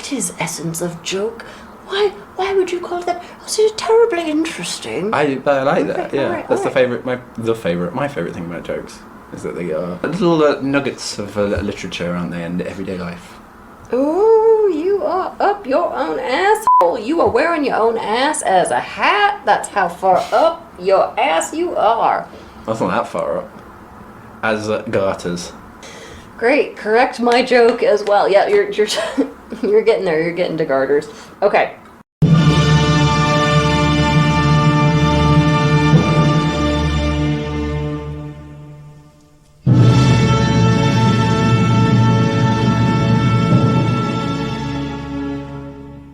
That is essence of joke. Why would you call that? Oh, so terribly interesting. I like that. Yeah, right, that's right. My favourite thing about jokes is that they are little nuggets of literature, aren't they, in everyday life. Oh, you are up your own asshole. You are wearing your own ass as a hat. That's how far up your ass you are. That's not that far up. As garters. Great, correct my joke as well. Yeah, you're you're getting there. You're getting to garters. Okay.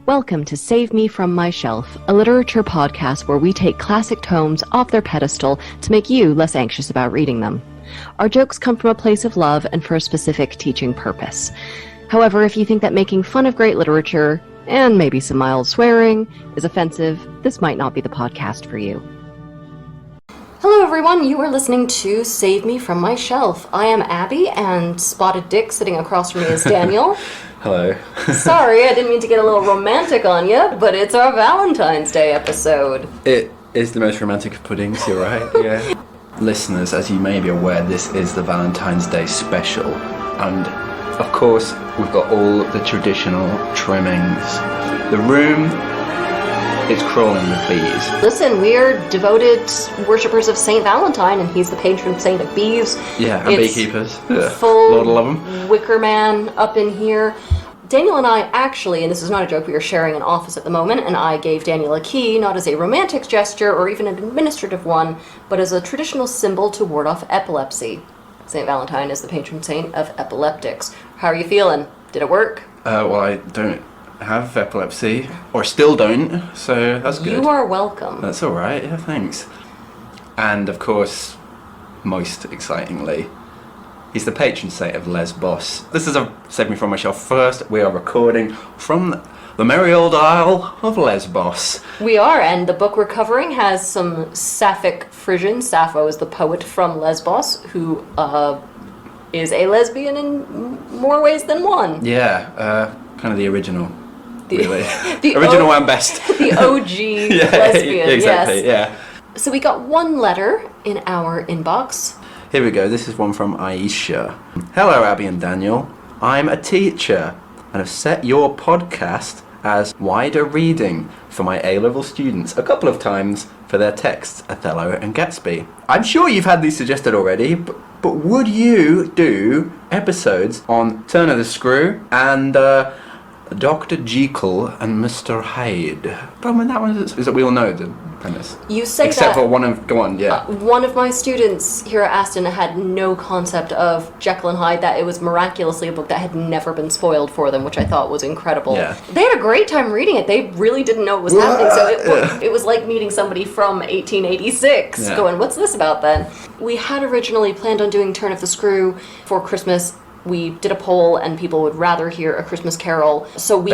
Welcome to Save Me From My Shelf, a literature podcast where we take classic tomes off their pedestal to make you less anxious about reading them. Our jokes come from a place of love and for a specific teaching purpose. However, if you think that making fun of great literature, and maybe some mild swearing, is offensive, this might not be the podcast for you. Hello everyone, you are listening to Save Me From My Shelf. I am Abby, and Spotted Dick sitting across from me is Daniel. Hello. Sorry, I didn't mean to get a little romantic on you, but it's our Valentine's Day episode. It is the most romantic of puddings, you're right, yeah. Listeners, as you may be aware, this is the Valentine's Day special. And, of course, we've got all the traditional trimmings. The room is crawling with bees. Listen, we're devoted worshippers of St Valentine, and he's the patron saint of bees. Yeah, and beekeepers. Yeah. Full Lord love 'em. wicker man up in here. Daniel and I actually, and this is not a joke, we are sharing an office at the moment, and I gave Daniel a key, not as a romantic gesture or even an administrative one, but as a traditional symbol to ward off epilepsy. St. Valentine is the patron saint of epileptics. How are you feeling? Did it work? Well, I don't have epilepsy, or still don't, so that's good. You are welcome. That's alright, yeah, thanks. And, of course, most excitingly, he's the patron saint of Lesbos. This is a Save Me From My Shelf first. We are recording from the merry old Isle of Lesbos. We are, and the book we're covering has some sapphic Frisian. Sappho is the poet from Lesbos, who is a lesbian in more ways than one. Yeah, kind of the original, really. The original and best. The OG yeah, lesbian, exactly, yes. Yeah. So we got one letter in our inbox. Here we go, this is one from Aisha. Hello, Abby and Daniel. I'm a teacher and have set your podcast as wider reading for my A-level students a couple of times for their texts, Othello and Gatsby. I'm sure you've had these suggested already, but would you do episodes on Turn of the Screw and Dr. Jekyll and Mr. Hyde? The problem with that one is that we all know the premise. You say Except that. for one of, go on, yeah. One of my students here at Aston had no concept of Jekyll and Hyde, that it was miraculously a book that had never been spoiled for them, which I thought was incredible. Yeah. They had a great time reading it. They really didn't know what was happening, so it was like meeting somebody from 1886, going, what's this about then? We had originally planned on doing Turn of the Screw for Christmas. We did a poll, and people would rather hear A Christmas Carol. So we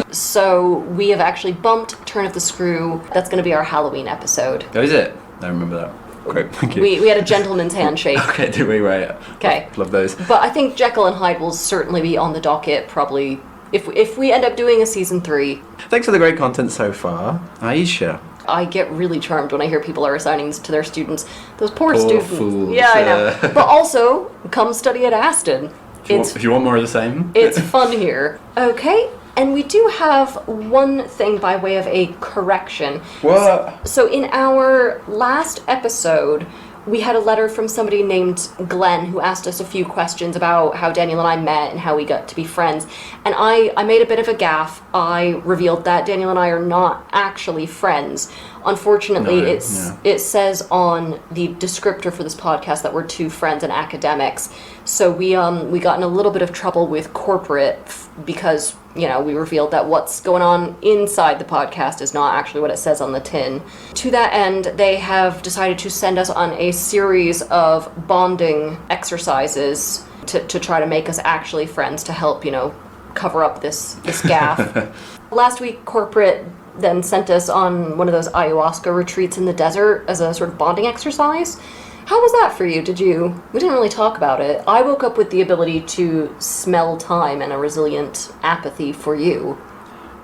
So we have actually bumped Turn of the Screw. That's going to be our Halloween episode. Oh, is it? I remember that. Great, thank you. We had a gentleman's handshake. Okay, do we? Right. Okay. Love those. But I think Jekyll and Hyde will certainly be on the docket, probably, if we end up doing a season 3. Thanks for the great content so far, Aisha. I get really charmed when I hear people are assigning this to their students. Those poor students. Fools. Yeah, I know. But also, come study at Aston. If you want more of the same. It's fun here. Okay, and we do have one thing by way of a correction. What? So in our last episode, we had a letter from somebody named Glenn who asked us a few questions about how Daniel and I met and how we got to be friends. And I made a bit of a gaffe. I revealed that Daniel and I are not actually friends. Unfortunately, it says on the descriptor for this podcast that we're two friends and academics. So we got in a little bit of trouble with corporate because, you know, we revealed that what's going on inside the podcast is not actually what it says on the tin. To that end, they have decided to send us on a series of bonding exercises to try to make us actually friends, to help, you know, cover up this gaffe. Last week, corporate then sent us on one of those ayahuasca retreats in the desert as a sort of bonding exercise. How was that for you? We didn't really talk about it. I woke up with the ability to smell time and a resilient apathy for you.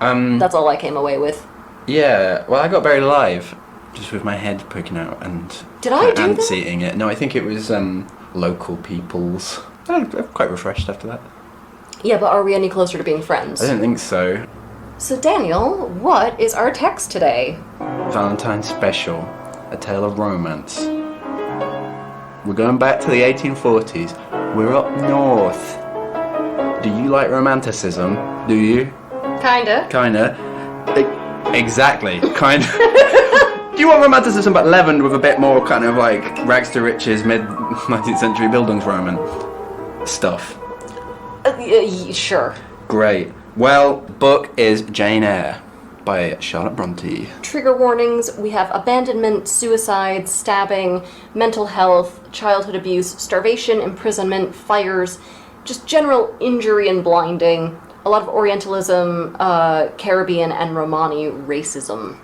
That's all I came away with. Yeah, well, I got buried alive, just with my head poking out and Did I do ants that? eating it. No, I think it was local people's. I'm quite refreshed after that. Yeah, but are we any closer to being friends? I don't think so. So Daniel, what is our text today? Valentine Special, A Tale of Romance. We're going back to the 1840s. We're up north. Do you like romanticism? Do you? Kinda. Kinda. Exactly. Kinda. Do you want romanticism but leavened with a bit more kind of like rags to riches, mid-19th century Bildungsroman stuff? Sure. Great. Well, book is Jane Eyre by Charlotte Bronte. Trigger warnings, we have abandonment, suicide, stabbing, mental health, childhood abuse, starvation, imprisonment, fires, just general injury and blinding, a lot of Orientalism, Caribbean and Romani racism.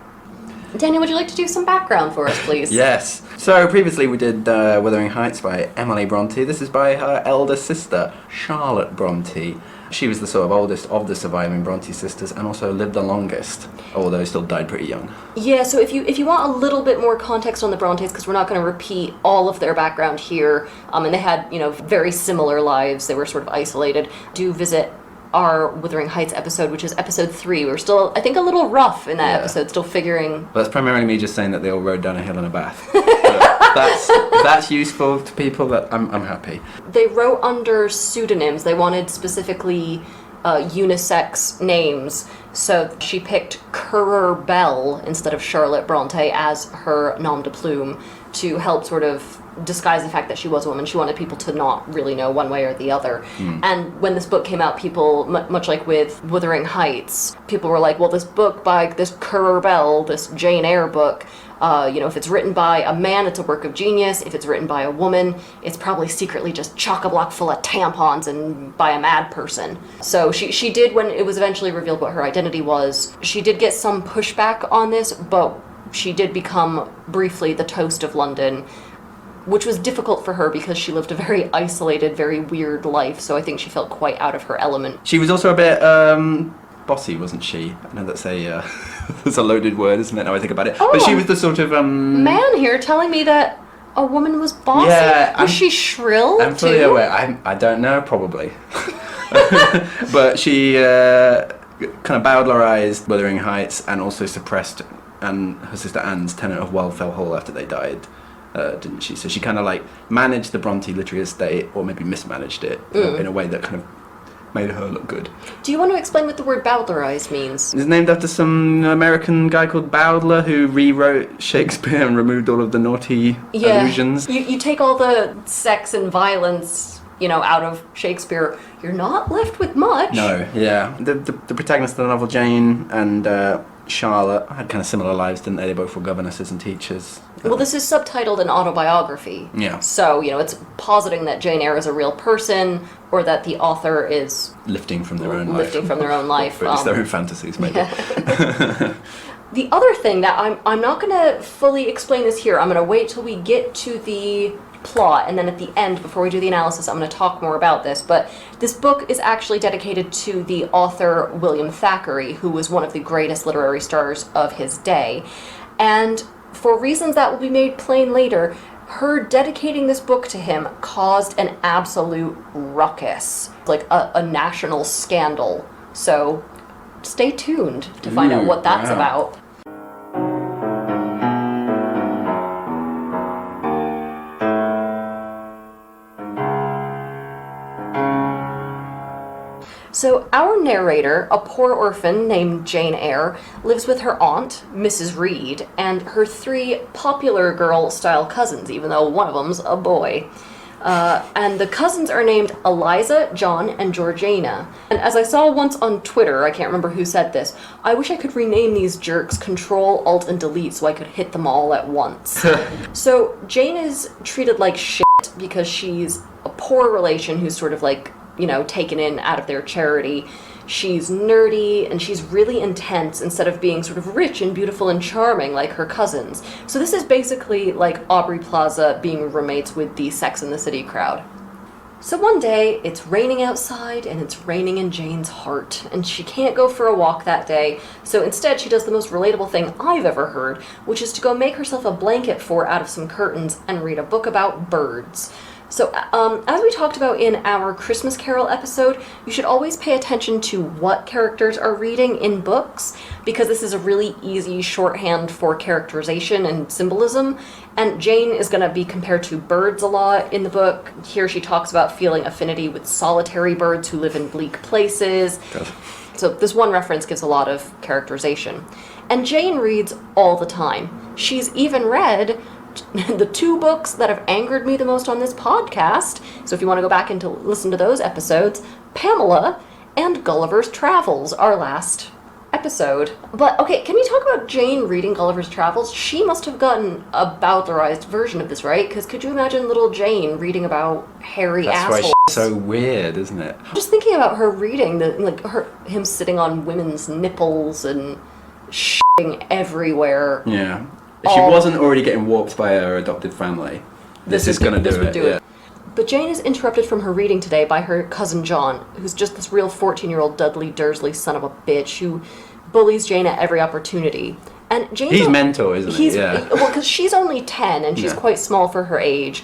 Daniel, would you like to do some background for us, please? Yes. So previously we did Wuthering Heights by Emily Bronte. This is by her elder sister, Charlotte Bronte. She was the sort of oldest of the surviving Bronte sisters and also lived the longest, although still died pretty young. Yeah, so if you want a little bit more context on the Brontes, because we're not going to repeat all of their background here, and they had, very similar lives, they were sort of isolated, do visit our Wuthering Heights episode, which is episode 3. We're still, I think, a little rough in that episode, still figuring... Well, that's primarily me just saying that they all rode down a hill in a bath. If that's useful to people, that I'm happy. They wrote under pseudonyms. They wanted specifically unisex names, so she picked Currer Bell instead of Charlotte Bronte as her nom de plume to help sort of disguise the fact that she was a woman. She wanted people to not really know one way or the other. And when this book came out, people, much like with Wuthering Heights, people were like, well, this book by this Currer Bell, this Jane Eyre book, if it's written by a man, it's a work of genius. If it's written by a woman, it's probably secretly just chock-a-block full of tampons and by a mad person. So she did, when it was eventually revealed what her identity was, she did get some pushback on this, but she did become briefly the toast of London, which was difficult for her because she lived a very isolated, very weird life, so I think she felt quite out of her element. She was also a bit bossy, wasn't she? I know that's a that's a loaded word, isn't it, now I think about it. Oh, but she was the sort of... man here telling me that a woman was bossy? Yeah, was she shrill, I'm fully too? aware. I don't know, probably. But she kind of bowdlerized Wuthering Heights and also suppressed her sister Anne's tenant of Wildfell Hall after they died. Didn't she? So she kind of like managed the Bronte literary estate, or maybe mismanaged it in a way that kind of made her look good. Do you want to explain what the word bowdlerize means? It's named after some American guy called Bowdler who rewrote Shakespeare and removed all of the naughty allusions. You take all the sex and violence, out of Shakespeare, you're not left with much. No, yeah. The protagonists of the novel, Jane and Charlotte, had kind of similar lives, didn't they? They both were governesses and teachers. Well, this is subtitled an autobiography. Yeah. So, it's positing that Jane Eyre is a real person, or that the author is... Lifting from their own life. Lifting from their own life. But it's their own fantasies, maybe. Yeah. The other thing that I'm not going to fully explain this here. I'm going to wait till we get to the plot, and then at the end, before we do the analysis, I'm going to talk more about this. But this book is actually dedicated to the author William Thackeray, who was one of the greatest literary stars of his day. And for reasons that will be made plain later, her dedicating this book to him caused an absolute ruckus, like a national scandal. So stay tuned to find out what that's about. So our narrator, a poor orphan named Jane Eyre, lives with her aunt, Mrs. Reed, and her 3 popular girl-style cousins, even though one of them's a boy. And the cousins are named Eliza, John, and Georgiana. And as I saw once on Twitter, I can't remember who said this, I wish I could rename these jerks Control, Alt, and Delete so I could hit them all at once. So Jane is treated like shit because she's a poor relation who's sort of like, taken in out of their charity. She's nerdy, and she's really intense instead of being sort of rich and beautiful and charming like her cousins. So this is basically like Aubrey Plaza being roommates with the Sex and the City crowd. So one day, it's raining outside, and it's raining in Jane's heart, and she can't go for a walk that day, so instead she does the most relatable thing I've ever heard, which is to go make herself a blanket fort out of some curtains and read a book about birds. So, as we talked about in our Christmas Carol episode, you should always pay attention to what characters are reading in books, because this is a really easy shorthand for characterization and symbolism, and Jane is going to be compared to birds a lot in the book. Here she talks about feeling affinity with solitary birds who live in bleak places. Good. So this one reference gives a lot of characterization. And Jane reads all the time. She's even read the 2 books that have angered me the most on this podcast, so if you want to go back and to listen to those episodes, Pamela and Gulliver's Travels, our last episode. But, okay, can we talk about Jane reading Gulliver's Travels? She must have gotten a Bowdlerized version of this, right? Because could you imagine little Jane reading about hairy assholes? That's why she's so weird, isn't it? Just thinking about her reading, him sitting on women's nipples and shitting everywhere. Yeah. If she wasn't already getting warped by her adopted family, this is going to do it. Yeah. But Jane is interrupted from her reading today by her cousin John, who's just this real 14-year-old Dudley Dursley son of a bitch who bullies Jane at every opportunity. And Jane's He's mentor, isn't he? Yeah. Well, because she's only 10 and she's quite small for her age,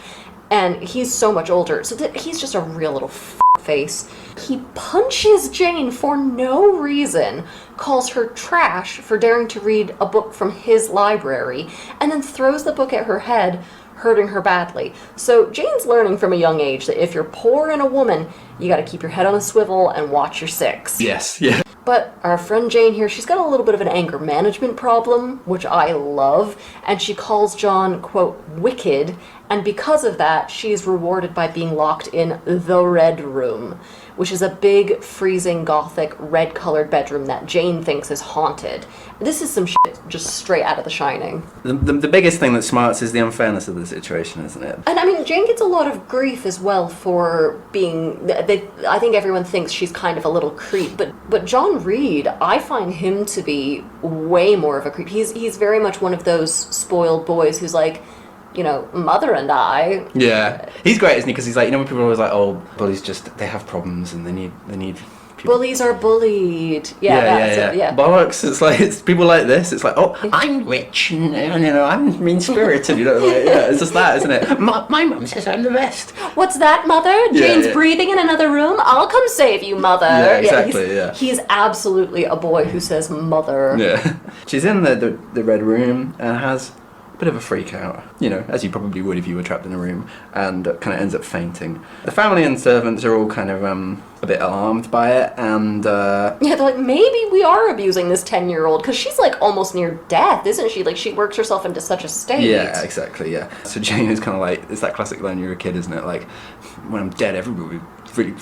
and he's so much older, so he's just a real little face. He punches Jane for no reason, calls her trash for daring to read a book from his library, and then throws the book at her head, hurting her badly. So Jane's learning from a young age that if you're poor and a woman, you gotta keep your head on a swivel and watch your six. Yes, yeah. But our friend Jane here, she's got a little bit of an anger management problem, which I love, and she calls John, quote, wicked, and because of that, she's rewarded by being locked in the Red Room, which is a big, freezing, gothic, red-colored bedroom that Jane thinks is haunted. This is some shit just straight out of The Shining. The biggest thing that smarts is the unfairness of the situation, isn't it? And I mean, Jane gets a lot of grief as well for being, I think everyone thinks she's kind of a little creep, but John Reed, I find him to be way more of a creep. He's very much one of those spoiled boys who's like, you know, mother and I. Yeah. He's great, isn't he? Because he's like, you know, when people are always like, oh, bullies they have problems and they need people. Bullies are bullied. Yeah. Bollocks. It's like, it's people like this. It's like, oh, I'm rich and, you know, I'm mean-spirited. You know, like, yeah, it's just that, isn't it? My mum says I'm the best. What's that, mother? Jane's breathing in another room? I'll come save you, mother. Yeah, exactly, He's absolutely a boy who says mother. Yeah. She's in the Red Room and has a bit of a freak out, you know, as you probably would if you were trapped in a room, and kind of ends up fainting. The family and servants are all kind of a bit alarmed by it, and yeah, they're like, maybe we are abusing this 10-year-old, because she's like almost near death, isn't she? Like, she works herself into such a state. Yeah, exactly, yeah. So Jane is kind of like, it's that classic line, you're a kid, isn't it? Like, when I'm dead, everybody will be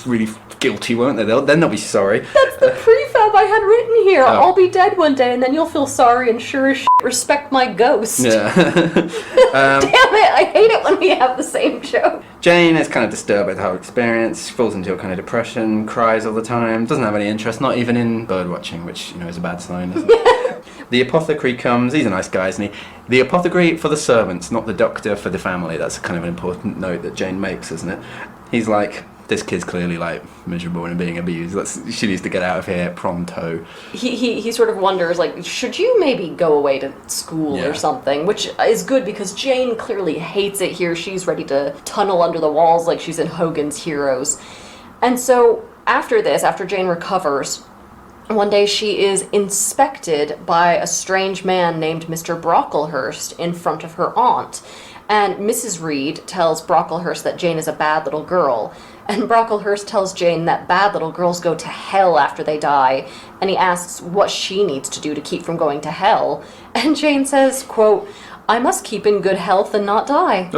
really guilty, won't they? Then they'll be sorry. That's the prefab I had written here. I'll be dead one day, and then you'll feel sorry and sure as shit respect my ghost. Yeah. Damn it, I hate it when we have the same joke. Jane is kind of disturbed by the whole experience, falls into a kind of depression, cries all the time, doesn't have any interest, not even in bird watching, which, you know, is a bad sign, isn't it? The apothecary comes, he's a nice guy, isn't he? The apothecary for the servants, not the doctor for the family. That's kind of an important note that Jane makes, isn't it? He's like, this kid's clearly like miserable and being abused. She needs to get out of here pronto. He sort of wonders, like, should you maybe go away to school or something? Which is good because Jane clearly hates it here. She's ready to tunnel under the walls like she's in Hogan's Heroes. And so after this, after Jane recovers, one day she is inspected by a strange man named Mr. Brocklehurst in front of her aunt. And Mrs. Reed tells Brocklehurst that Jane is a bad little girl. And Brocklehurst tells Jane that bad little girls go to hell after they die. And he asks what she needs to do to keep from going to hell. And Jane says, quote, I must keep in good health and not die.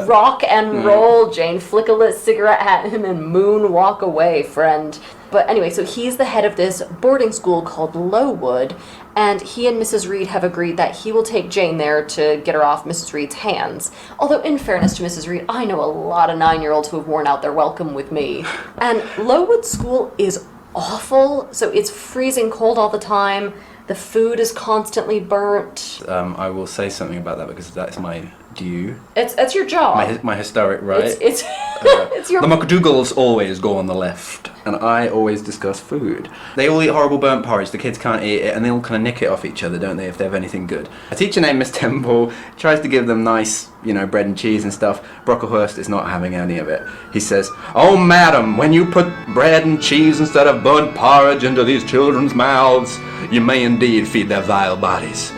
Rock and roll, Jane. Flick a lit cigarette at him and moonwalk away, friend. But anyway, so he's the head of this boarding school called Lowood, and he and Mrs. Reed have agreed that he will take Jane there to get her off Mrs. Reed's hands. Although, in fairness to Mrs. Reed, I know a lot of 9-year-olds who have worn out their welcome with me. And Lowood School is awful. So it's freezing cold all the time. The food is constantly burnt. I will say something about that because that's my due. It's your job. My historic right. It's it's your. The McDougalls always go on the left, and I always discuss food. They all eat horrible burnt porridge. The kids can't eat it, and they all kind of nick it off each other, don't they, if they have anything good. A teacher named Miss Temple tries to give them nice, bread and cheese and stuff. Brocklehurst is not having any of it. He says, "Oh, madam, when you put bread and cheese instead of burnt porridge into these children's mouths, you may indeed feed their vile bodies.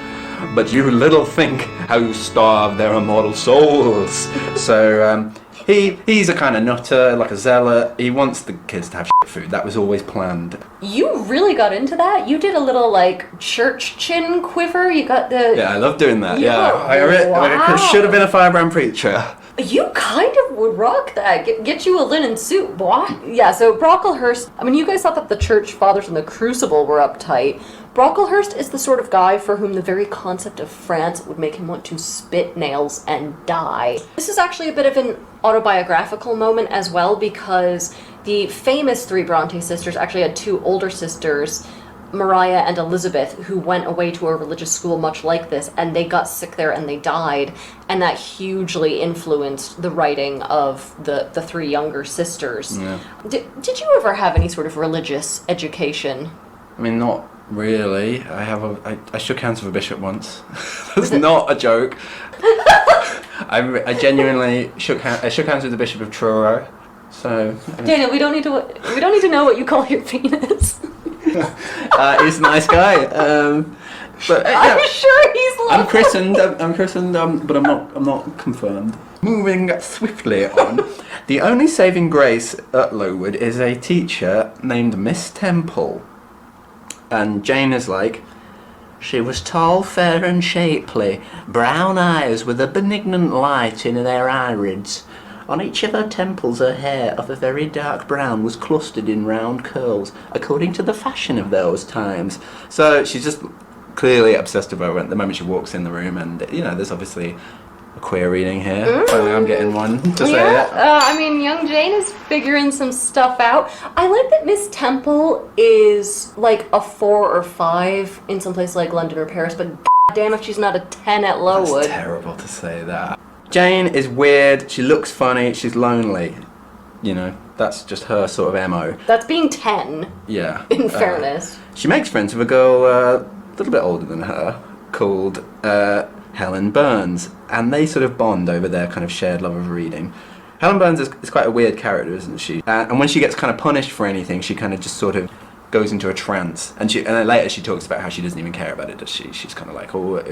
But you little think how you starve their immortal souls." So he's a kind of nutter, like a zealot. He wants the kids to have shit food. That was always planned. You really got into that? You did a little, church chin quiver? You got the... Yeah, I love doing that. Wow. I should have been a firebrand preacher. You kind of would rock that. Get you a linen suit, boy. Yeah, so Brocklehurst, you guys thought that the church fathers in the Crucible were uptight. Brocklehurst is the sort of guy for whom the very concept of France would make him want to spit nails and die. This is actually a bit of an autobiographical moment as well, because the famous three Bronte sisters actually had two older sisters, Maria and Elizabeth, who went away to a religious school much like this, and they got sick there and they died, and that hugely influenced the writing of the three younger sisters. Yeah. Did you ever have any sort of religious education? Not really. I shook hands with a bishop once. That's not a joke. I genuinely shook hands with the Bishop of Truro. So Daniel, we don't need to know what you call your penis. He's a nice guy. But I'm sure he's lovely. I'm christened, but I'm not confirmed. Moving swiftly on, the only saving grace at Lowood is a teacher named Miss Temple. And Jane is like, "She was tall, fair and shapely, brown eyes with a benignant light in their irids. On each of her temples her hair of a very dark brown was clustered in round curls, according to the fashion of those times." So she's just clearly obsessed about it the moment she walks in the room, and there's obviously a queer reading here. Finally I'm getting one to say it. Young Jane is figuring some stuff out. I like that Miss Temple is like a 4 or 5 in some place like London or Paris, but damn if she's not a 10 at Lowood. That's terrible to say that. Jane is weird, she looks funny, she's lonely. That's just her sort of MO. That's being 10. Yeah. In fairness. She makes friends with a girl a little bit older than her called Helen Burns, and they sort of bond over their kind of shared love of reading. Helen Burns is quite a weird character, isn't she? And when she gets kind of punished for anything, she kind of just sort of goes into a trance, and then later she talks about how she doesn't even care about it, does she? She's kind of like, "Oh,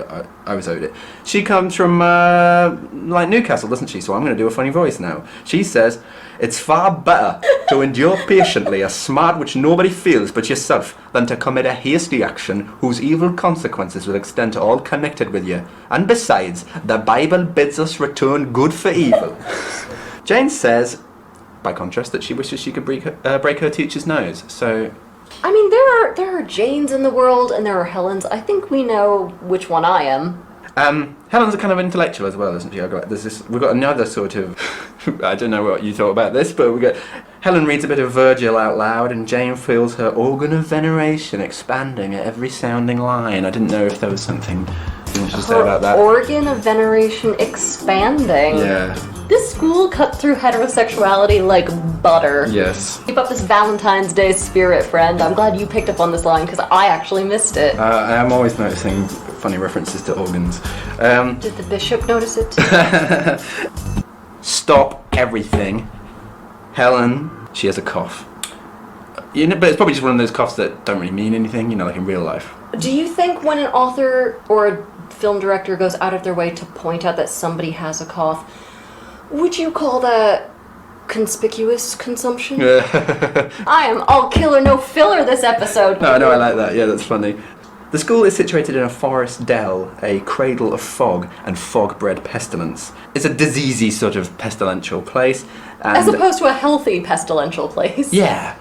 I was owed it." She comes from Newcastle, doesn't she? So I'm going to do a funny voice now. She says, "It's far better to endure patiently a smart which nobody feels but yourself than to commit a hasty action whose evil consequences will extend to all connected with you. And besides, the Bible bids us return good for evil." Jane says, by contrast, that she wishes she could break her teacher's nose. So there are Janes in the world, and there are Helens. I think we know which one I am. Helen's a kind of intellectual as well, isn't she? We've got another sort of, I don't know what you thought about this, but Helen reads a bit of Virgil out loud, and Jane feels her organ of veneration expanding at every sounding line. I didn't know if there was something you wanted to say about that. Organ of veneration expanding. Yeah. This school cut through heterosexuality like butter. Yes. Keep up this Valentine's Day spirit, friend. I'm glad you picked up on this line, because I actually missed it. I am always noticing funny references to organs. Did the bishop notice it? Stop everything. Helen, she has a cough. But it's probably just one of those coughs that don't really mean anything, like in real life. Do you think when an author or a film director goes out of their way to point out that somebody has a cough, would you call that conspicuous consumption? I am all killer, no filler this episode. No, I like that. Yeah, that's funny. The school is situated in a forest dell, a cradle of fog and fog-bred pestilence. It's a diseasey sort of pestilential place. As opposed to a healthy pestilential place. Yeah.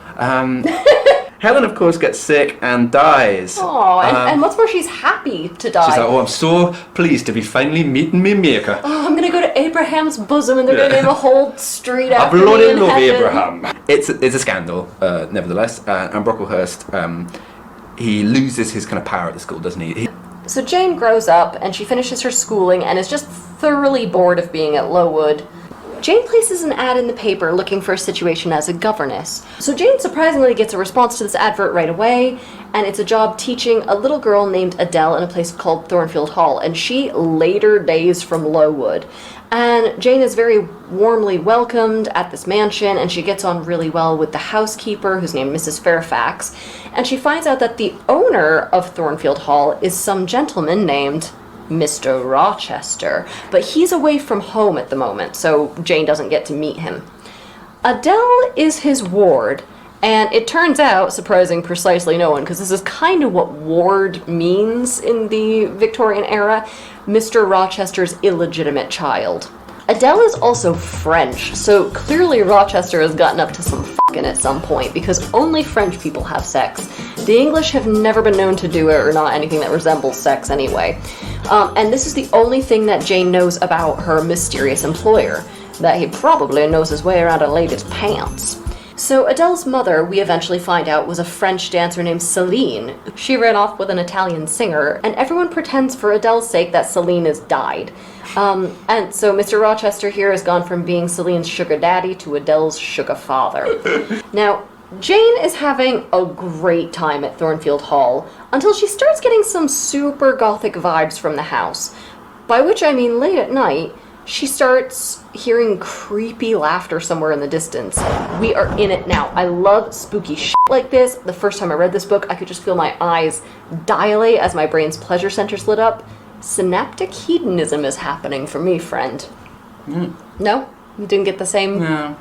Helen, of course, gets sick and dies. Oh, and what's more, she's happy to die. She's like, oh, I'm so pleased to be finally meeting me maker. Oh, I'm gonna go to Abraham's bosom and they're gonna name a whole street I after me bloody in love heaven. Abraham. It's a scandal, nevertheless. And Brocklehurst, he loses his kind of power at the school, doesn't he? So Jane grows up and she finishes her schooling and is just thoroughly bored of being at Lowood. Jane places an ad in the paper looking for a situation as a governess. So Jane surprisingly gets a response to this advert right away, and it's a job teaching a little girl named Adele in a place called Thornfield Hall, and she later days from Lowood. And Jane is very warmly welcomed at this mansion, and she gets on really well with the housekeeper, who's named Mrs. Fairfax, and she finds out that the owner of Thornfield Hall is some gentleman named Mr. Rochester, but he's away from home at the moment, so Jane doesn't get to meet him. Adele is his ward, and it turns out, surprising precisely no one, because this is kind of what ward means in the Victorian era, Mr. Rochester's illegitimate child. Adele is also French, so clearly Rochester has gotten up to some f***ing at some point, because only French people have sex. The English have never been known to do it, or not anything that resembles sex anyway. And this is the only thing that Jane knows about her mysterious employer, that he probably knows his way around a lady's pants. So Adele's mother, we eventually find out, was a French dancer named Céline. She ran off with an Italian singer, and everyone pretends for Adele's sake that Céline has died. And so Mr. Rochester here has gone from being Celine's sugar daddy to Adele's sugar father. Now, Jane is having a great time at Thornfield Hall until she starts getting some super gothic vibes from the house. By which I mean late at night, she starts hearing creepy laughter somewhere in the distance. We are in it now. I love spooky shit like this. The first time I read this book, I could just feel my eyes dilate as my brain's pleasure centers lit up. Synaptic hedonism is happening for me, friend. No? You didn't get the same? No.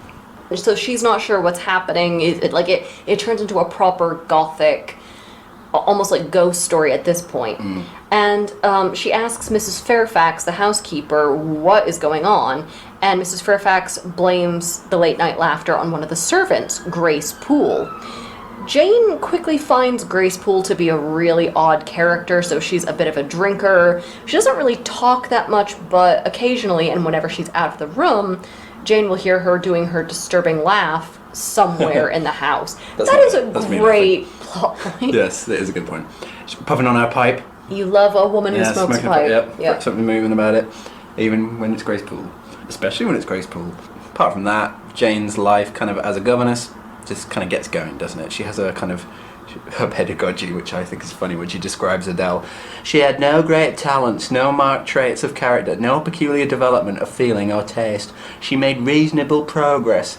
So she's not sure what's happening. It turns into a proper gothic, almost like ghost story at this point. And she asks Mrs. Fairfax, the housekeeper, what is going on, and Mrs. Fairfax blames the late night laughter on one of the servants, Grace Poole. Jane quickly finds Grace Poole to be a really odd character, so she's a bit of a drinker. She doesn't really talk that much, but occasionally, and whenever she's out of the room, Jane will hear her doing her disturbing laugh somewhere in the house. That is a great plot point. Yes, that is a good point. She's puffing on her pipe. You love a woman who smokes a pipe. Yep. Something moving about it, even when it's Grace Poole. Especially when it's Grace Poole. Apart from that, Jane's life kind of as a governess just kind of gets going, doesn't it? She has a kind of her pedagogy, which I think is funny when she describes Adele. She had no great talents, no marked traits of character, no peculiar development of feeling or taste. She made reasonable progress,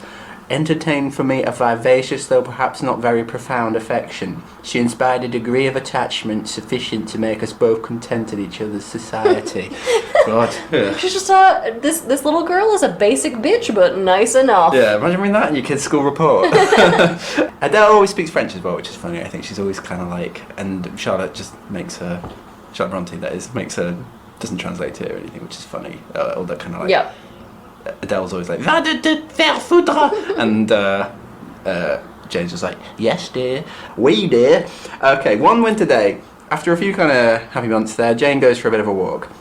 entertained for me a vivacious, though perhaps not very profound affection. She inspired a degree of attachment sufficient to make us both content in each other's society. God. She's just this little girl is a basic bitch, but nice enough. Yeah, imagine reading that in your kid's school report. Adele always speaks French as well, which is funny. I think she's always kind of like, and Charlotte just makes her, Charlotte Bronte that is, makes her, doesn't translate to it or anything, which is funny. All that kind of like, yeah. Adele's always like, va de te faire foutre, and Jane's just like, yes dear, oui dear. Okay, one winter day, after a few kind of happy months there, Jane goes for a bit of a walk.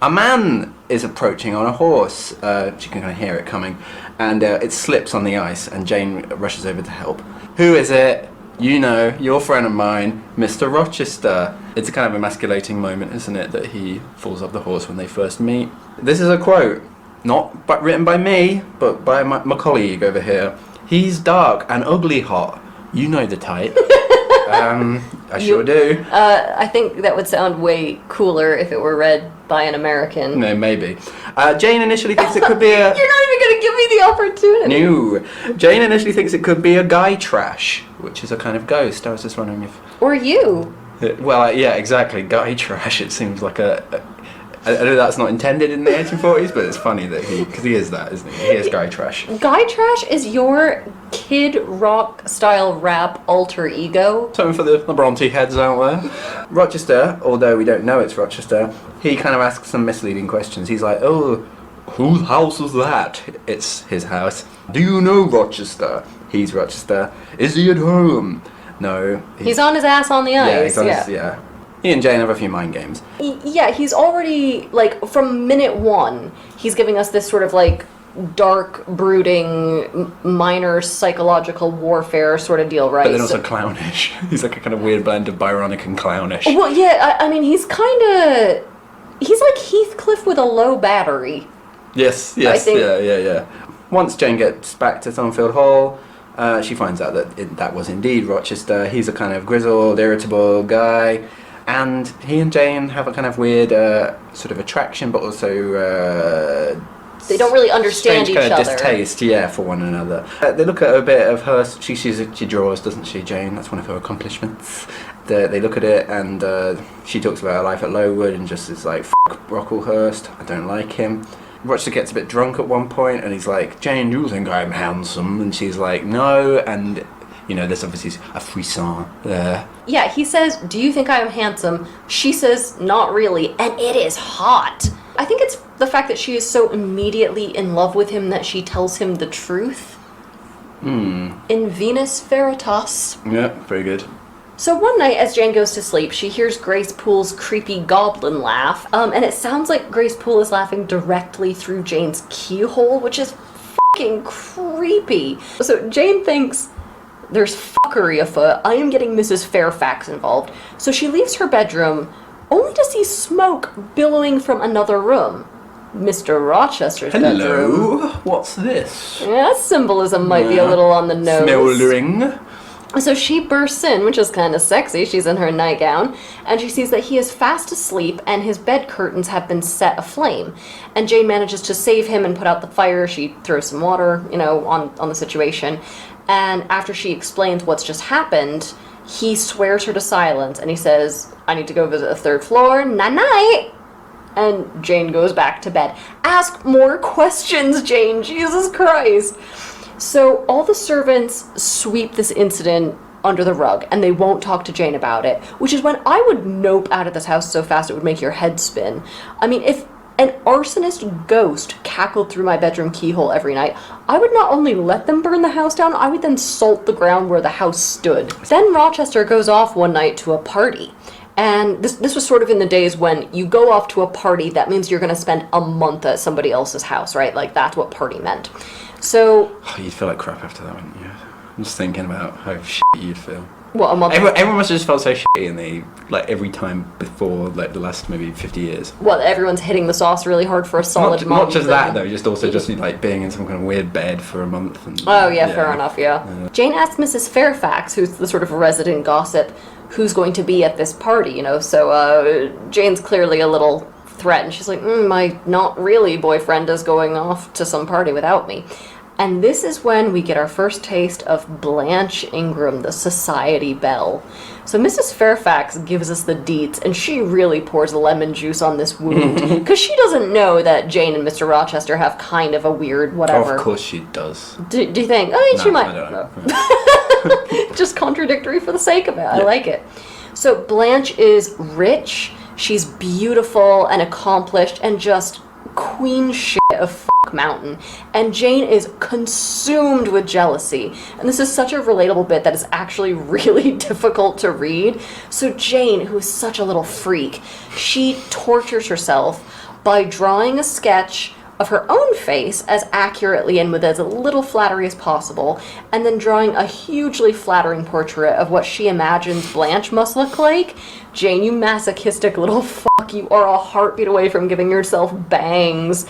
A man is approaching on a horse. She can kind of hear it coming, and it slips on the ice, and Jane rushes over to help. Who is it? You know, your friend of mine, Mr. Rochester. It's a kind of emasculating moment, isn't it, that he falls off the horse when they first meet. This is a quote, not written by me, but by my colleague over here. He's dark and ugly hot. You know the type. I sure do. I think that would sound way cooler if it were read by an American. No, maybe. Jane initially thinks it could be a... You're not even going to give me the opportunity. No. Jane initially thinks it could be a guy trash, which is a kind of ghost. I was just wondering if... Or you. Well, yeah, exactly. Guy trash, it seems like a... I know that's not intended in the 1840s, but it's funny that because he is that, isn't he? He is guy trash. Guy trash is your Kid Rock style rap alter ego. Something for the Bronte heads out there. Rochester, although we don't know it's Rochester, he kind of asks some misleading questions. He's like, oh, whose house is that? It's his house. Do you know Rochester? He's Rochester. Is he at home? No. He's on his ass on the ice. Yeah. He and Jane have a few mind games. Yeah, he's already, like, from minute one, he's giving us this sort of, like, dark, brooding, minor psychological warfare sort of deal, right? But then also clownish. He's like a kind of weird blend of Byronic and clownish. Well, yeah, I mean, he's kind of... He's like Heathcliff with a low battery. Yes, yeah. Once Jane gets back to Thornfield Hall, she finds out that that was indeed Rochester. He's a kind of grizzled, irritable guy. And he and Jane have a kind of weird sort of attraction, but also... they don't really understand each kind of other. Distaste, for one another. They look at a bit of her... She draws, doesn't she, Jane? That's one of her accomplishments. They look at it, and she talks about her life at Lowood, and just is like, F*** Brocklehurst, I don't like him. Rochester gets a bit drunk at one point, and he's like, Jane, you think I'm handsome? And she's like, no, and... there's obviously a frisson there. Yeah, he says, do you think I am handsome? She says, not really, and it is hot. I think it's the fact that she is so immediately in love with him that she tells him the truth. In Venus Veritas. Yeah, very good. So one night, as Jane goes to sleep, she hears Grace Poole's creepy goblin laugh, and it sounds like Grace Poole is laughing directly through Jane's keyhole, which is fucking creepy. So Jane thinks... there's fuckery afoot. I am getting Mrs. Fairfax involved. So she leaves her bedroom, only to see smoke billowing from another room. Mr. Rochester's bedroom. Hello, what's this? Yeah, symbolism might be a little on the nose. Smouldering. So she bursts in, which is kind of sexy. She's in her nightgown, and she sees that he is fast asleep, and his bed curtains have been set aflame. And Jane manages to save him and put out the fire. She throws some water, on the situation. And after she explains what's just happened, he swears her to silence, and he says, I need to go visit the third floor, night-night. And Jane goes back to bed. Ask more questions, Jane, Jesus Christ. So all the servants sweep this incident under the rug, and they won't talk to Jane about it, which is when I would nope out of this house so fast it would make your head spin. I mean, if an arsonist ghost cackled through my bedroom keyhole every night, I would not only let them burn the house down, I would then salt the ground where the house stood. Then Rochester goes off one night to a party. And this was sort of in the days when you go off to a party, that means you're going to spend a month at somebody else's house, right? Like, that's what party meant. So... you'd feel like crap after that, wouldn't you? I'm just thinking about how shit you'd feel. What, a month? Everyone must have just felt so shitty every time before, the last maybe 50 years. Well, everyone's hitting the sauce really hard for a solid month. Not just that, though, just also just being in some kind of weird bed for a month. Fair enough, yeah. Jane asks Mrs. Fairfax, who's the sort of resident gossip, who's going to be at this party, so Jane's clearly a little threatened. She's like, my not really boyfriend is going off to some party without me. And this is when we get our first taste of Blanche Ingram, the society belle. So Mrs. Fairfax gives us the deets, and she really pours lemon juice on this wound, because she doesn't know that Jane and Mr. Rochester have kind of a weird whatever. Of course she does. Do you think? I mean, she might. I don't know. Just contradictory for the sake of it. I like it. So Blanche is rich, she's beautiful and accomplished, and just queen shit of mountain, and Jane is consumed with jealousy, and this is such a relatable bit that is actually really difficult to read. So Jane, who is such a little freak, she tortures herself by drawing a sketch of her own face as accurately and with as little flattery as possible, and then drawing a hugely flattering portrait of what she imagines Blanche must look like. Jane, you masochistic little fuck, you are a heartbeat away from giving yourself bangs.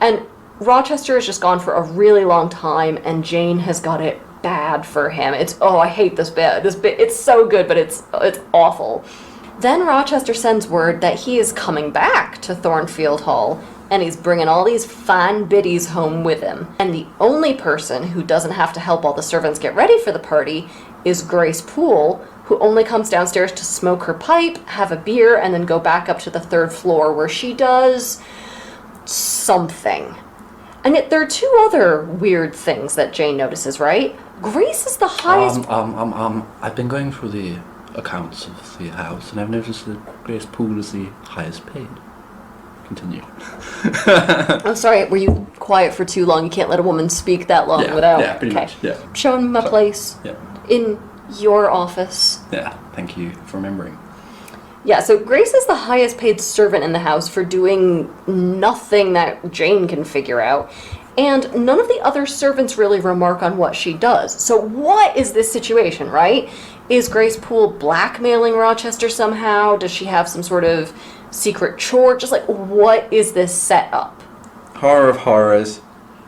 And Rochester has just gone for a really long time, and Jane has got it bad for him. I hate this bit. It's so good, but it's awful. Then Rochester sends word that he is coming back to Thornfield Hall, and he's bringing all these fine biddies home with him. And the only person who doesn't have to help all the servants get ready for the party is Grace Poole, who only comes downstairs to smoke her pipe, have a beer, and then go back up to the third floor where she does something. And yet there are two other weird things that Jane notices, right? Grace is the highest... I've been going through the accounts of the house, and I've noticed that Grace Poole is the highest paid. Continue. I'm sorry, were you quiet for too long? You can't let a woman speak that long without... Yeah, pretty much, yeah. Showing my place. Yeah. In Your office. Yeah, thank you for remembering. Yeah, so Grace is the highest paid servant in the house for doing nothing that Jane can figure out. And none of the other servants really remark on what she does. So what is this situation, right? Is Grace Poole blackmailing Rochester somehow? Does she have some sort of secret chore? Just like, what is this setup? Horror of horrors.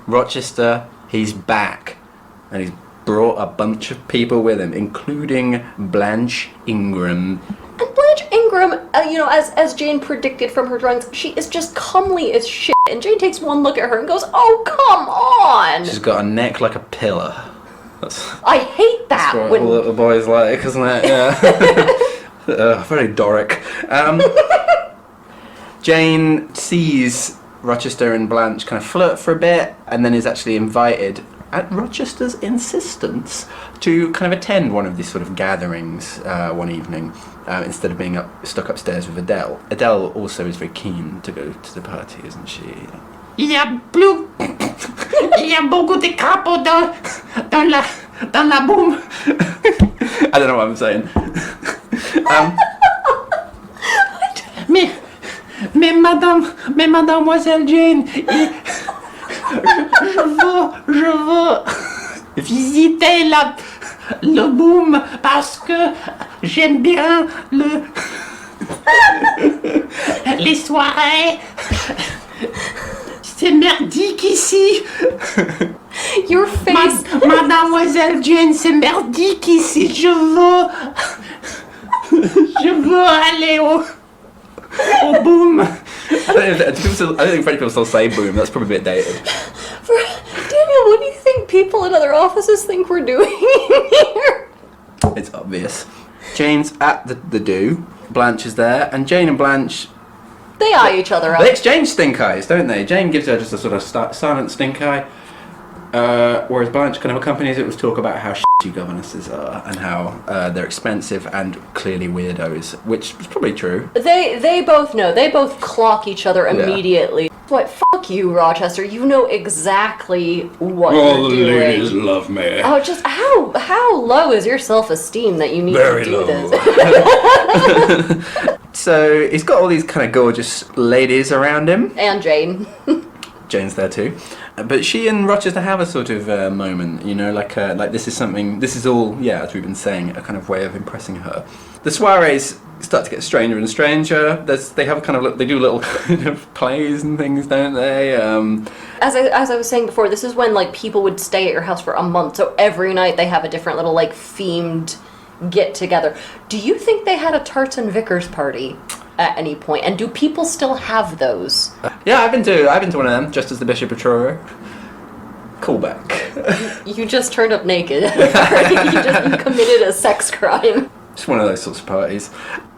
Rochester, he's back. And he's brought a bunch of people with him, including Blanche Ingram. And Blanche Ingram, as Jane predicted from her drawings, she is just comely as shit. And Jane takes one look at her and goes, "Oh, come on!" She's got a neck like a pillar. I hate that. That's what all little boys like, isn't it? Yeah. Very Doric. Jane sees Rochester and Blanche kind of flirt for a bit, and then is actually invited, at Rochester's insistence, to kind of attend one of these sort of gatherings one evening, instead of being stuck upstairs with Adele. Adele also is very keen to go to the party, isn't she? Il y a beaucoup de crapauds dans la boum. I don't know what I'm saying. Mais mademoiselle Jane, je veux visiter le boom parce que j'aime bien les soirées. C'est merdique ici. Your face. Mademoiselle Jane, c'est merdique ici. Je veux aller au boom. I don't think French people still say boom. That's probably a bit dated. Daniel, what do you think people in other offices think we're doing here? It's obvious. Jane's at the do. Blanche is there, and Jane and Blanche, They eye each other up. they exchange stink eyes, don't they? Jane gives her just a sort of silent stink eye, whereas Blanche kind of accompanies it with talk about how shitty governesses are and how they're expensive and clearly weirdos, which is probably true. They both know. They both clock each other immediately. What? Fuck you, Rochester. You know exactly what you're doing. Love me. Oh, just how low is your self-esteem that you need Very to do low. this? So he's got all these kind of gorgeous ladies around him. And Jane. Jane's there too, but she and Rochester have a sort of moment, like this is all, as we've been saying, a kind of way of impressing her. The soirees start to get stranger and stranger. They do little kind of plays and things, don't they? As I was saying before, this is when people would stay at your house for a month, so every night they have a different little themed get together. Do you think they had a Tarts and Vickers party at any point? And do people still have those? Yeah, I've been to one of them, just as the Bishop of Truro. Callback. You just turned up naked. You committed a sex crime. It's one of those sorts of parties.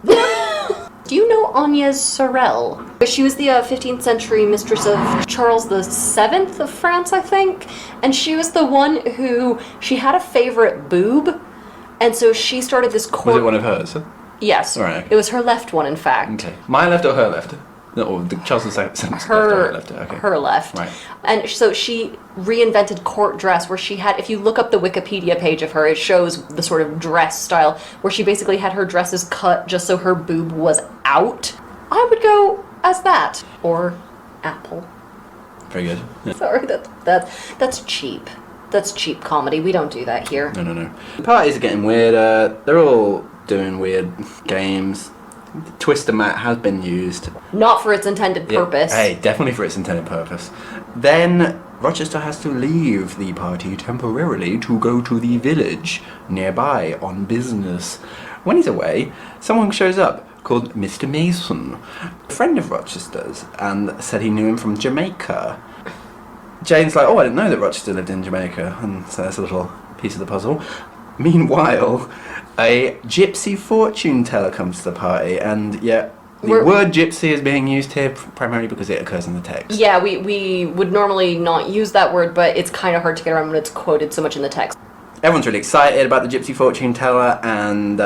Do you know Agnès Sorel? She was the 15th century mistress of Charles VII of France, I think. And she was the one she had a favorite boob. And so she started this court... Was it one of hers? Yes. All right. It was her left one, in fact. Okay. My left or her left? No, or the Charles VII's left or her left? Okay. Her left. Right. And so she reinvented court dress, where she had, if you look up the Wikipedia page of her, it shows the sort of dress style, where she basically had her dresses cut just so her boob was out. I would go as that. Or apple. Very good. Yeah. Sorry, that's cheap. That's cheap comedy. We don't do that here. No. The parties are getting weirder. They're all doing weird games. The Twister mat has been used. Not for its intended purpose. Hey, definitely for its intended purpose. Then Rochester has to leave the party temporarily to go to the village nearby on business. When he's away, someone shows up called Mr. Mason, a friend of Rochester's, and said he knew him from Jamaica. Jane's like, oh, I didn't know that Rochester lived in Jamaica, and so that's a little piece of the puzzle. Meanwhile, a gypsy fortune teller comes to the party, and the word gypsy is being used here primarily because it occurs in the text. Yeah, we would normally not use that word, but it's kind of hard to get around when it's quoted so much in the text. Everyone's really excited about the gypsy fortune teller, and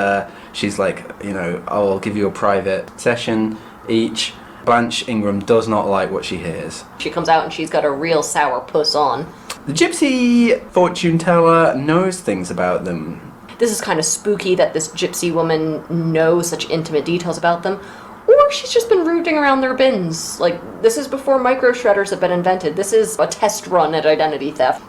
she's like, I'll give you a private session each. Blanche Ingram does not like what she hears. She comes out and she's got a real sour puss on. The gypsy fortune teller knows things about them. this is kind of spooky that this gypsy woman knows such intimate details about them, or she's just been rooting around their bins. Like, this is before micro shredders have been invented. This is a test run at identity theft.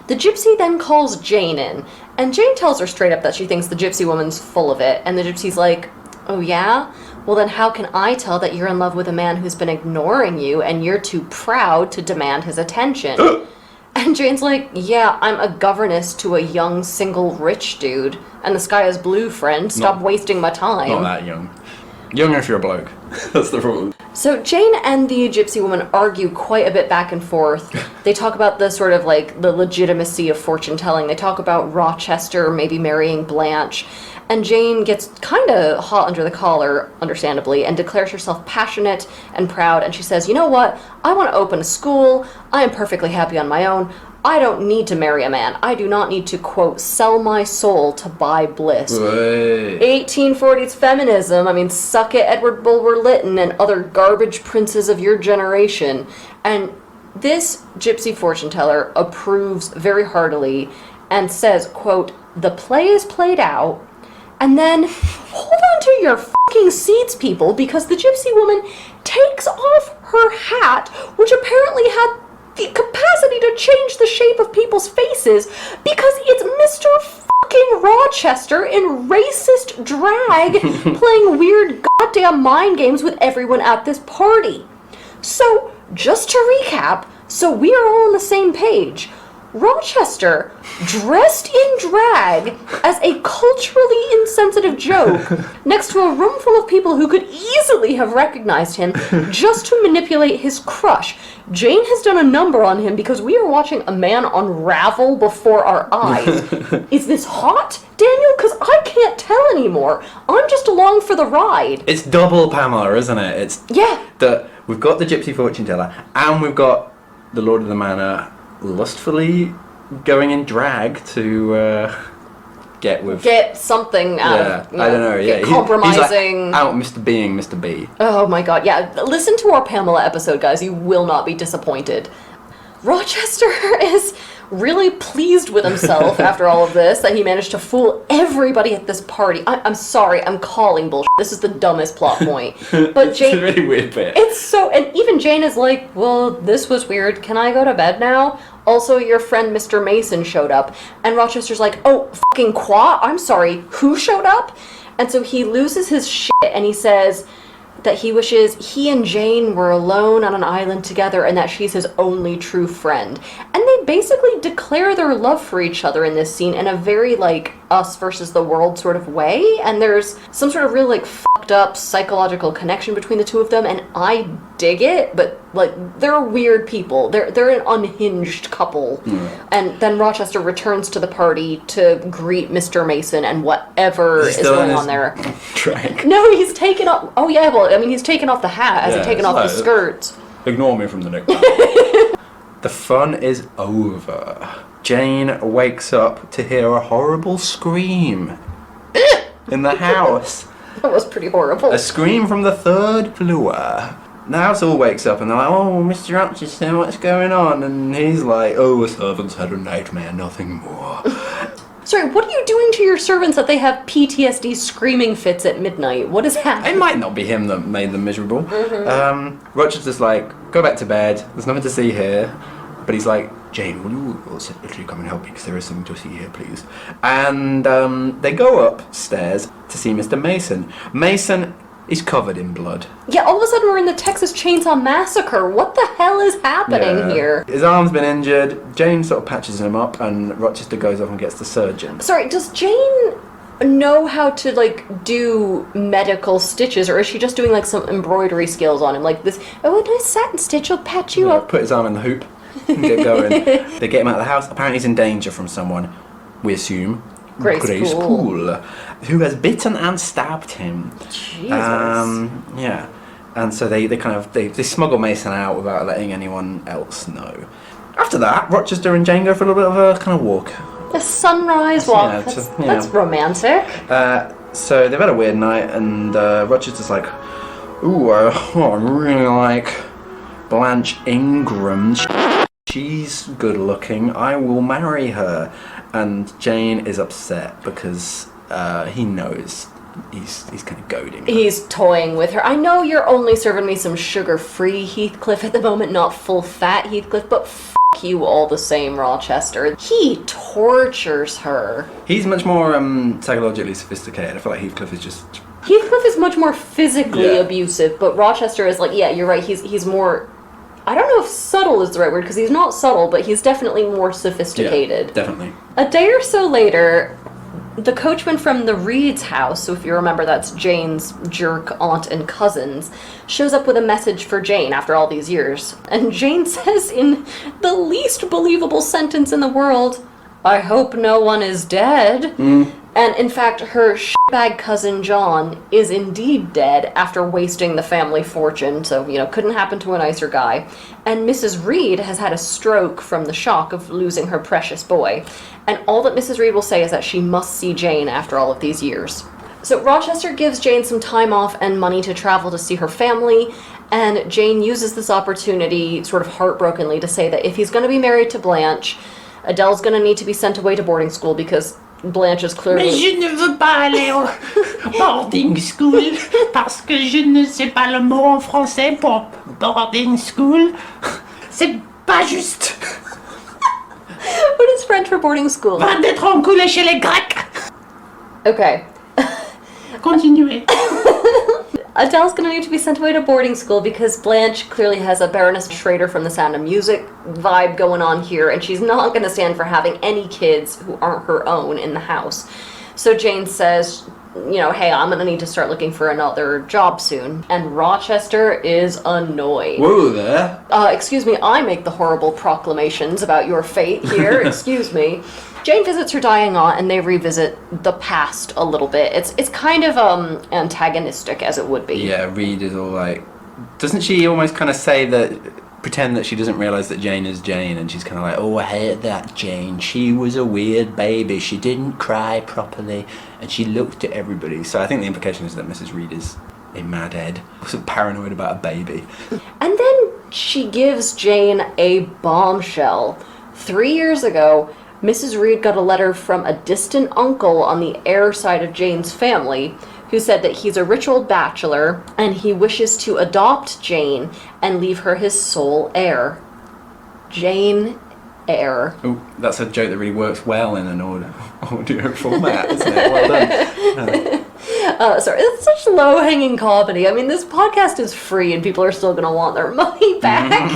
The gypsy then calls Jane in, and Jane tells her straight up that she thinks the gypsy woman's full of it, and the gypsy's like, oh yeah? Well then how can I tell that you're in love with a man who's been ignoring you and you're too proud to demand his attention? And Jane's like, yeah, I'm a governess to a young, single, rich dude, and the sky is blue, friend. Stop wasting my time. Not that young. Young if you're a bloke. That's the problem. So Jane and the gypsy woman argue quite a bit back and forth. They talk about the sort of like the legitimacy of fortune telling. They talk about Rochester maybe marrying Blanche. And Jane gets kind of hot under the collar, understandably, and declares herself passionate and proud. And she says, you know what? I want to open a school. I am perfectly happy on my own. I don't need to marry a man. I do not need to, quote, sell my soul to buy bliss. Wait. 1840s feminism. I mean, suck it, Edward Bulwer-Lytton and other garbage princes of your generation. And this gypsy fortune teller approves very heartily and says, quote, the play is played out. And then, hold on to your fucking seats, people, because the gypsy woman takes off her hat, which apparently had the capacity to change the shape of people's faces, because it's Mr. fucking Rochester in racist drag playing weird goddamn mind games with everyone at this party. So, just to recap, so we are all on the same page. Rochester, dressed in drag as a culturally insensitive joke, next to a room full of people who could easily have recognized him just to manipulate his crush. Jane has done a number on him because we are watching a man unravel before our eyes. Is this hot, Daniel? Because I can't tell anymore. I'm just along for the ride. It's double Pamela, isn't it? We've got the gypsy fortune teller, and we've got the Lord of the Manor lustfully going in drag to get something out of, I don't know, yeah. Compromising. He's like out Mr. Being Mr. B. Oh my god, yeah. Listen to our Pamela episode, guys. You will not be disappointed. Rochester is really pleased with himself after all of this, that he managed to fool everybody at this party. I'm sorry, I'm calling bullshit. This is the dumbest plot point. But Jane... It's a really weird bit. It's so... And even Jane is like, well, this was weird. Can I go to bed now? Also, your friend Mr. Mason showed up. And Rochester's like, oh, fucking qua? I'm sorry, who showed up? And so he loses his shit and he says that he wishes he and Jane were alone on an island together and that she's his only true friend. And they basically declare their love for each other in this scene in a very, like, us versus the world sort of way. And there's some sort of real, like, fucked up psychological connection between the two of them, and I dig it, but, like, they're weird people. They're an unhinged couple. And then Rochester returns to the party to greet Mr. Mason and whatever is going on there. Drag. No, he's taken off... Oh, yeah, well, I mean, he's taken off the hat. Has he taken off the skirts? Ignore me from the nickname. The fun is over. Jane wakes up to hear a horrible scream in the house. That was pretty horrible. A scream from the third floor. The house all wakes up and they're like, oh, Mr. Rochester, what's going on? And he's like, oh, a servant's had a nightmare, nothing more. Sorry, what are you doing to your servants that they have PTSD screaming fits at midnight? What is happening? It might not be him that made them miserable. Rochester's like, go back to bed, there's nothing to see here. But he's like, Jane, will you literally come and help me because there is something to see here, please? And they go upstairs to see Mr. Mason. Mason is covered in blood. Yeah, all of a sudden we're in the Texas Chainsaw Massacre. What the hell is happening here? His arm's been injured. Jane sort of patches him up and Rochester goes off and gets the surgeon. Sorry, does Jane know how to, like, do medical stitches, or is she just doing, like, some embroidery skills on him? Like this, oh, a nice satin stitch will patch you up. Put his arm in the hoop and get going. They get him out of the house. Apparently he's in danger from someone, we assume. Grace Poole, who has bitten and stabbed him. Jesus. Yeah. And so they smuggle Mason out without letting anyone else know. After that, Rochester and Jane go for a little bit of a kind of walk. A sunrise walk. That's romantic. So they've had a weird night, and Rochester's like, ooh, I really like Blanche Ingram's she's good looking, I will marry her. And Jane is upset because he knows he's kind of goading her. He's toying with her. I know you're only serving me some sugar-free Heathcliff at the moment, not full-fat Heathcliff, but you all the same, Rochester. He tortures her. He's much more psychologically sophisticated. I feel like Heathcliff is just... Heathcliff is much more physically Yeah. abusive, but Rochester is like, yeah, you're right, he's more... I don't know if subtle is the right word, because he's not subtle, but he's definitely more sophisticated. Yeah, definitely. A day or so later, the coachman from the Reed's house, so if you remember that's Jane's jerk aunt and cousins, shows up with a message for Jane after all these years. And Jane says in the least believable sentence in the world, "I hope no one is dead." And in fact, her shitbag cousin John is indeed dead after wasting the family fortune, so, couldn't happen to a nicer guy. And Mrs. Reed has had a stroke from the shock of losing her precious boy. And all that Mrs. Reed will say is that she must see Jane after all of these years. So Rochester gives Jane some time off and money to travel to see her family, and Jane uses this opportunity sort of heartbrokenly to say that if he's going to be married to Blanche, Adele's going to need to be sent away to boarding school because Blanche is clearly... Mais je ne veux pas aller au boarding school parce que je ne sais pas le mot en français pour boarding school. C'est pas juste. What is French for boarding school? Va d'être enculé chez les Grecs. Okay. Continuez. Adele's going to need to be sent away to boarding school because Blanche clearly has a Baroness Schrader from The Sound of Music vibe going on here, and she's not going to stand for having any kids who aren't her own in the house. So Jane says, hey, I'm going to need to start looking for another job soon. And Rochester is annoyed. Whoa there. Excuse me, I make the horrible proclamations about your fate here. Excuse me. Jane visits her dying aunt, and they revisit the past a little bit. It's kind of antagonistic, as it would be. Yeah, Reed is all like... Doesn't she almost kind of say that... Pretend that she doesn't realise that Jane is Jane, and she's kind of like, oh, I hate that Jane. She was a weird baby. She didn't cry properly, and she looked at everybody. So I think the implication is that Mrs. Reed is a mad head, sort of paranoid about a baby. And then she gives Jane a bombshell. 3 years ago, Mrs. Reed got a letter from a distant uncle on the Eyre side of Jane's family who said that he's a rich old bachelor and he wishes to adopt Jane and leave her his sole heir. Jane Eyre. Oh, that's a joke that really works well in an audio format, isn't it? Well done. Sorry, it's such low-hanging comedy. I mean, this podcast is free and people are still going to want their money back.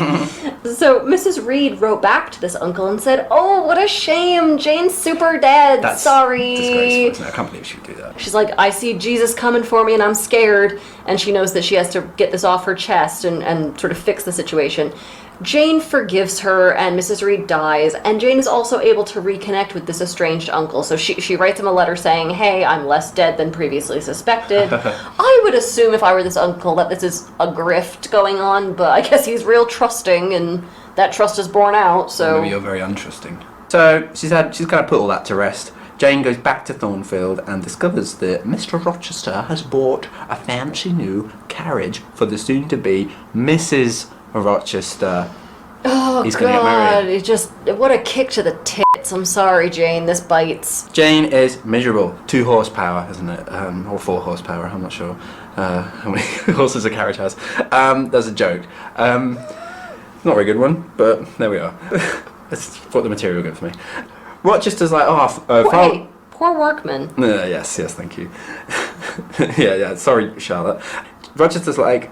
So Mrs. Reed wrote back to this uncle and said, "Oh, what a shame. Jane's super dead. That's sorry." disgraceful, isn't it? I can't believe she would do that. She's like, "I see Jesus coming for me and I'm scared." And she knows that she has to get this off her chest and sort of fix the situation. Jane forgives her and Mrs. Reed dies, and Jane is also able to reconnect with this estranged uncle. So she writes him a letter saying, "Hey, I'm less dead than previously suspected." I would assume if I were this uncle that this is a grift going on, but I guess he's real trusting and that trust is borne out, so... Maybe you're very untrusting. So she's kind of put all that to rest. Jane goes back to Thornfield and discovers that Mr. Rochester has bought a fancy new carriage for the soon-to-be Mrs. Rochester. Oh, He's gonna get God, married. what a kick to the tits. I'm sorry, Jane, this bites. Jane is miserable. 2 horsepower, isn't it? Or 4 horsepower, I'm not sure how many horses a carriage has. That's a joke. Not a very good one, but there we are. That's what the material got for me. Rochester's like, Hey, poor workman. yes, thank you. yeah, sorry, Charlotte. Rochester's like,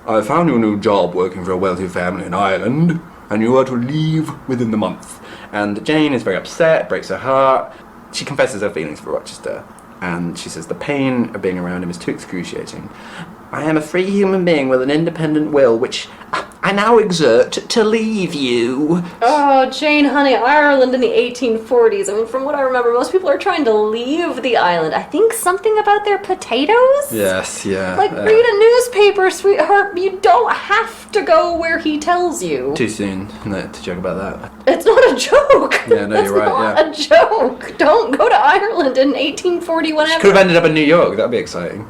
I found you a new job working for a wealthy family in Ireland, and you are to leave within the month. And Jane is very upset, breaks her heart. She confesses her feelings for Rochester, and she says the pain of being around him is too excruciating. I am a free human being with an independent will, which I now exert to leave you. Oh, Jane, honey, Ireland in the 1840s. I mean, from what I remember, most people are trying to leave the island. I think something about their potatoes? Yes, yeah. Like, read a newspaper, sweetheart. You don't have to go where he tells you. Too soon to joke about that. It's not a joke. Yeah, no, you're right, It's not a joke. Don't go to Ireland in 1840 whenever. Could have ended up in New York. That'd be exciting.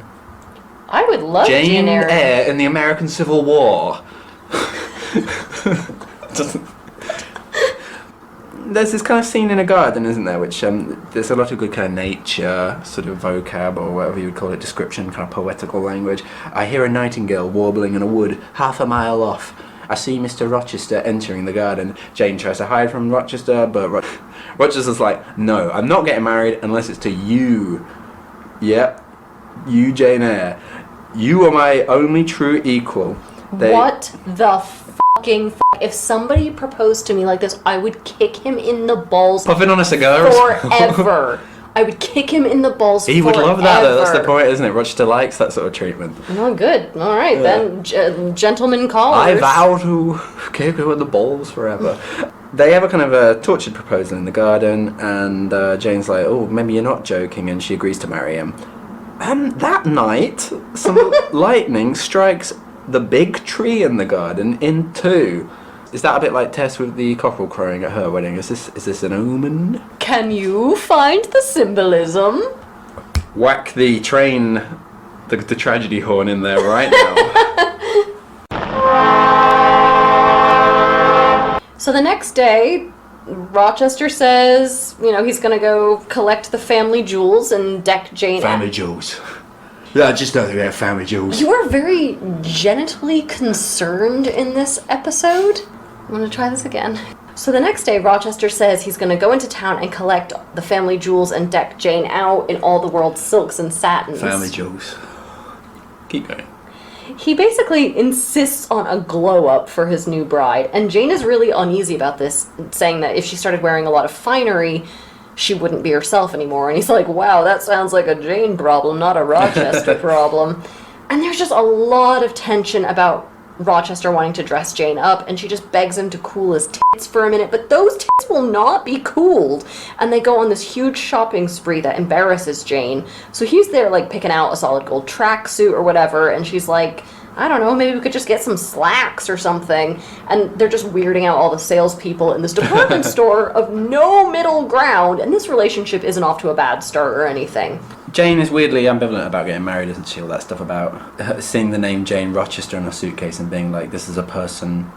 I would love Jane Eyre. Eyre in the American Civil War. there's this kind of scene in a garden, isn't there, which there's a lot of good kind of nature sort of vocab, or whatever you would call it, description, kind of poetical language. I hear a nightingale warbling in a wood half a mile off. I see Mr. Rochester entering the garden. Jane tries to hide from Rochester, but Rochester's like, no, I'm not getting married unless it's to you. Yep, you, Jane Eyre. You are my only true equal. What the fucking if somebody proposed to me like this, I would kick him in the balls. Puffing on a cigar. Forever. I would kick him in the balls He would love that, though. That's the point, isn't it? Rochester likes that sort of treatment. Oh, good. All right, then. Gentlemen callers. I vow to kick her in the balls forever. They have a kind of a tortured proposal in the garden, and Jane's like, oh, maybe you're not joking, and she agrees to marry him. That night, some lightning strikes the big tree in the garden in two. Is that a bit like Tess with the cockerel crowing at her wedding? Is this an omen? Can you find the symbolism? Whack the train, the tragedy horn in there right now. So the next day, Rochester says, he's going to go collect the family jewels and deck Jane. Family jewels. I just don't think they have family jewels. You are very genitally concerned in this episode. I'm going to try this again. So the next day, Rochester says he's going to go into town and collect the family jewels and deck Jane out in all the world's silks and satins. Family jewels. Keep going. He basically insists on a glow-up for his new bride, and Jane is really uneasy about this, saying that if she started wearing a lot of finery, she wouldn't be herself anymore. And he's like, wow, that sounds like a Jane problem, not a Rochester problem. And there's just a lot of tension about Rochester wanting to dress Jane up, and she just begs him to cool his tits for a minute, but those tits will not be cooled. And they go on this huge shopping spree that embarrasses Jane. So he's there, like, picking out a solid gold tracksuit or whatever, and she's like, I don't know, maybe we could just get some slacks or something. And they're just weirding out all the salespeople in this department store of no middle ground, and this relationship isn't off to a bad start or anything. Jane is weirdly ambivalent about getting married, isn't she? All that stuff about seeing the name Jane Rochester on a suitcase and being like, this is a person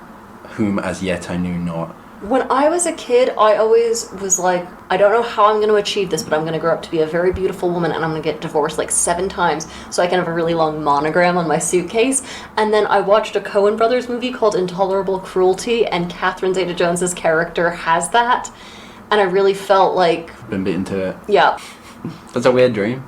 whom as yet I knew not. When I was a kid, I always was like, I don't know how I'm going to achieve this, but I'm going to grow up to be a very beautiful woman, and I'm going to get divorced like 7 times so I can have a really long monogram on my suitcase. And then I watched a Coen Brothers movie called Intolerable Cruelty, and Catherine Zeta-Jones's character has that. And I really felt like... Been beaten to it. Yeah. That's a weird dream.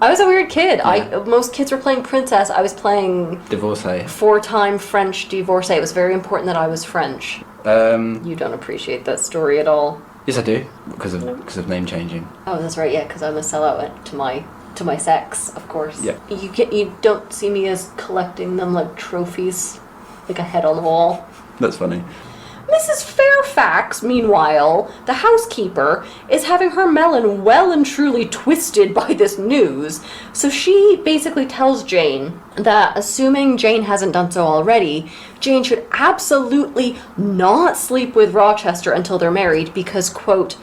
I was a weird kid. Yeah. Most kids were playing princess. I was playing... Divorcee. 4-time French divorcee. It was very important that I was French. You don't appreciate that story at all. Yes, I do, because of name changing. Oh, that's right. Yeah, because I'm a sellout to my sex, of course. Yeah. You don't see me as collecting them like trophies, like a head on the wall. That's funny. Mrs. Fairfax, meanwhile, the housekeeper, is having her melon well and truly twisted by this news. So she basically tells Jane that, assuming Jane hasn't done so already, Jane should absolutely not sleep with Rochester until they're married because, quote,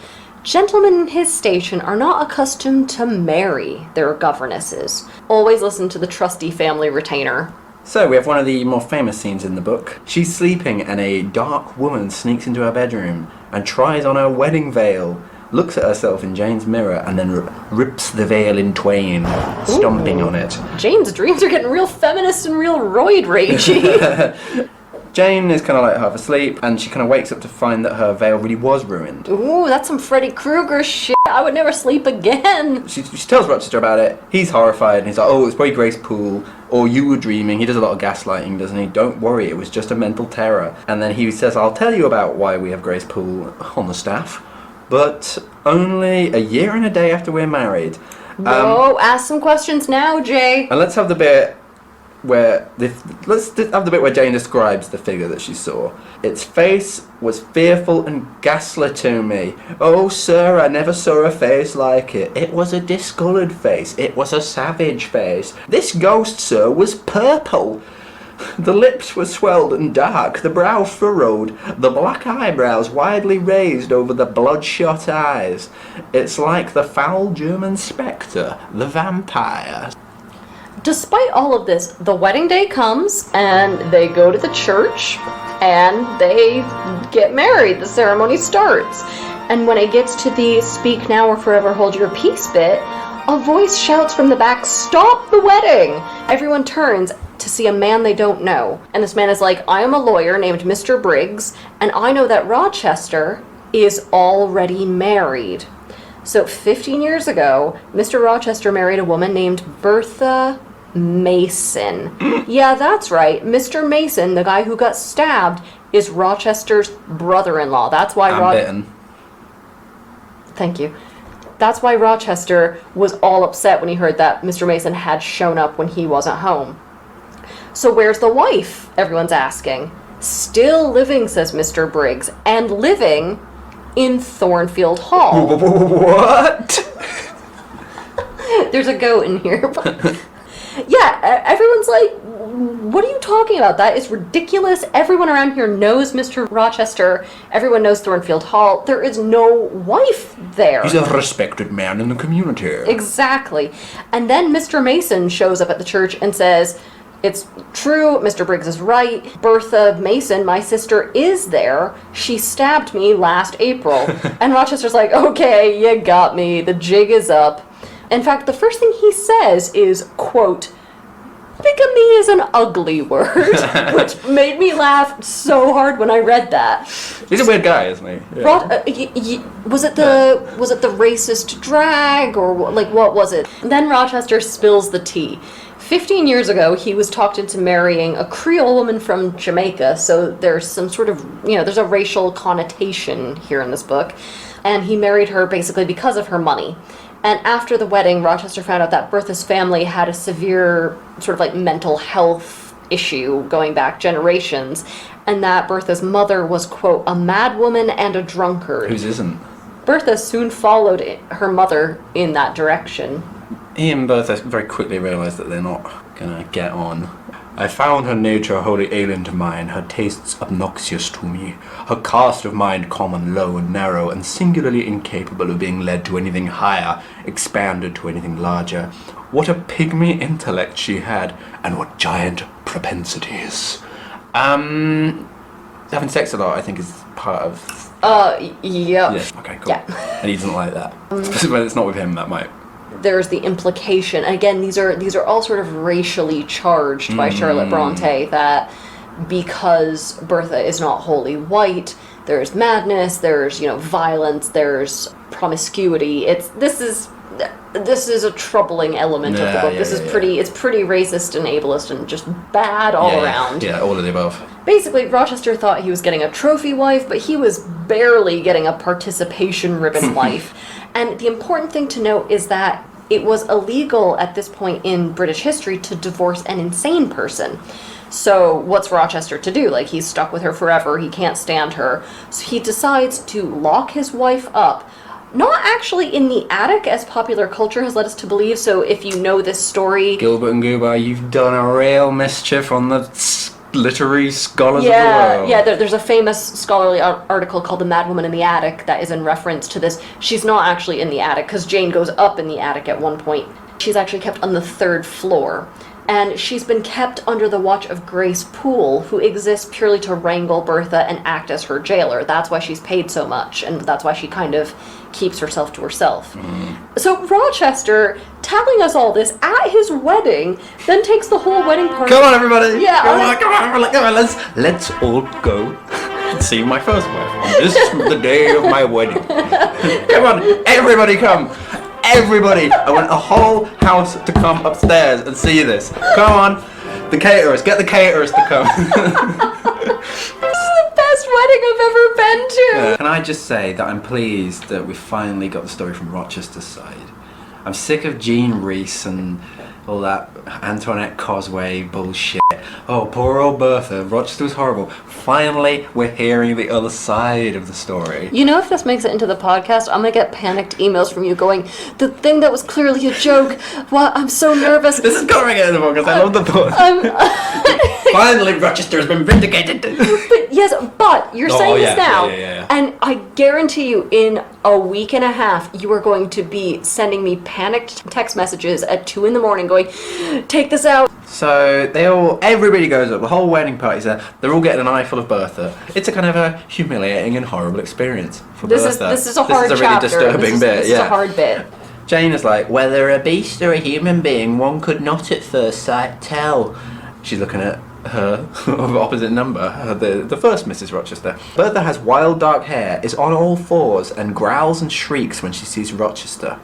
gentlemen in his station are not accustomed to marry their governesses. Always listen to the trusty family retainer. So, we have one of the more famous scenes in the book. She's sleeping and a dark woman sneaks into her bedroom and tries on her wedding veil, looks at herself in Jane's mirror, and then rips the veil in twain, stomping on it. Jane's dreams are getting real feminist and real roid ragey. Jane is kind of like half asleep, and she kind of wakes up to find that her veil really was ruined. Ooh, that's some Freddy Krueger shit. I would never sleep again. She tells Rochester about it. He's horrified, and he's like, oh, it's probably Grace Poole, or you were dreaming. He does a lot of gaslighting, doesn't he? Don't worry, it was just a mental terror. And then he says, I'll tell you about why we have Grace Poole on the staff, but only a year and a day after we're married. No, ask some questions now, Jay. And let's have the bit where Jane describes the figure that she saw. Its face was fearful and ghastly to me. Oh, sir, I never saw a face like it. It was a discoloured face. It was a savage face. This ghost, sir, was purple. The lips were swelled and dark, the brow furrowed, the black eyebrows widely raised over the bloodshot eyes. It's like the foul German spectre, the vampire. Despite all of this, the wedding day comes, and they go to the church, and they get married. The ceremony starts. And when it gets to the speak now or forever hold your peace bit, a voice shouts from the back, "Stop the wedding!" Everyone turns to see a man they don't know. And this man is like, "I am a lawyer named Mr. Briggs, and I know that Rochester is already married." So 15 years ago, Mr. Rochester married a woman named Bertha Mason. Yeah, that's right. Mr. Mason, the guy who got stabbed, is Rochester's brother-in-law. That's why I'm bitten. Thank you. That's why Rochester was all upset when he heard that Mr. Mason had shown up when he wasn't home. "So where's the wife?" everyone's asking. "Still living," says Mr. Briggs, "and living in Thornfield Hall." What? There's a goat in here. Yeah, everyone's like, "What are you talking about? That is ridiculous. Everyone around here knows Mr. Rochester. Everyone knows Thornfield Hall. There is no wife there." He's a respected man in the community. Exactly. And then Mr. Mason shows up at the church and says, "It's true, Mr. Briggs is right. Bertha Mason, my sister, is there. She stabbed me last April." And Rochester's like, "Okay, you got me. The jig is up." In fact, the first thing he says is, quote, "Bigamy is an ugly word," which made me laugh so hard when I read that. He's a weird guy, isn't he? Yeah. Was it the racist drag, or what was it? And then Rochester spills the tea. 15 years ago, he was talked into marrying a Creole woman from Jamaica, so there's some sort of, there's a racial connotation here in this book. And he married her basically because of her money. And after the wedding, Rochester found out that Bertha's family had a severe sort of mental health issue going back generations, and that Bertha's mother was, quote, "a mad woman and a drunkard." Whose isn't? Bertha soon followed her mother in that direction. He and Bertha very quickly realised that they're not gonna get on. "I found her nature wholly alien to mine, her tastes obnoxious to me, her cast of mind common, low and narrow, and singularly incapable of being led to anything higher, expanded to anything larger. What a pygmy intellect she had, and what giant propensities." Having sex a lot, I think, is part of... Yeah. Okay, cool. Yeah. And he doesn't like that. Especially when it's not with him, that might... There's the implication. Again, these are all sort of racially charged by Charlotte Bronte, that because Bertha is not wholly white, there's madness, there's violence, there's promiscuity. This is a troubling element of the book. This is pretty racist and ableist and just bad all around. Yeah, all of the above. Basically, Rochester thought he was getting a trophy wife, but he was barely getting a participation ribbon wife. And the important thing to note is that it was illegal at this point in British history to divorce an insane person. So what's Rochester to do? He's stuck with her forever, he can't stand her. So he decides to lock his wife up, not actually in the attic, as popular culture has led us to believe. So if you know this story... Gilbert and Goober, you've done a real mischief on the literary scholars of the world. Yeah, there's a famous scholarly article called "The Mad Woman in the Attic" that is in reference to this. She's not actually in the attic, because Jane goes up in the attic at one point. She's actually kept on the 3rd floor. And she's been kept under the watch of Grace Poole, who exists purely to wrangle Bertha and act as her jailer. That's why she's paid so much, and that's why she kind of keeps herself to herself. So Rochester, telling us all this at his wedding, then takes the whole wedding party... Come on, everybody! Yeah, come on, let's all go and see my first wife on this, the day of my wedding. Come on, everybody come! Everybody! I want a whole house to come upstairs and see this. Come on! The caterers, get the caterers to come. This is the best wedding I've ever been to! Can I just say that I'm pleased that we finally got the story from Rochester's side. I'm sick of Jean Rhys and all that Antoinette Cosway bullshit. Oh, poor old Bertha, Rochester was horrible. Finally, we're hearing the other side of the story. If this makes it into the podcast, I'm gonna get panicked emails from you going, "The thing that was clearly a joke, I'm so nervous." This is going to get in the podcast, I love the book. Finally, Rochester has been vindicated. But Yes, but you're saying this now, yeah. and I guarantee you, in a week and a half, you are going to be sending me panicked text messages at 2 a.m. going, take this out. So everybody goes up, the whole wedding party's there, they're all getting an eyeful of Bertha. It's a kind of a humiliating and horrible experience for Bertha. This is a hard This is a really disturbing bit, This is a hard bit. Jane is like, whether a beast or a human being, one could not at first sight tell. She's looking at her of opposite number, the first Mrs. Rochester. Bertha has wild dark hair, is on all fours, and growls and shrieks when she sees Rochester.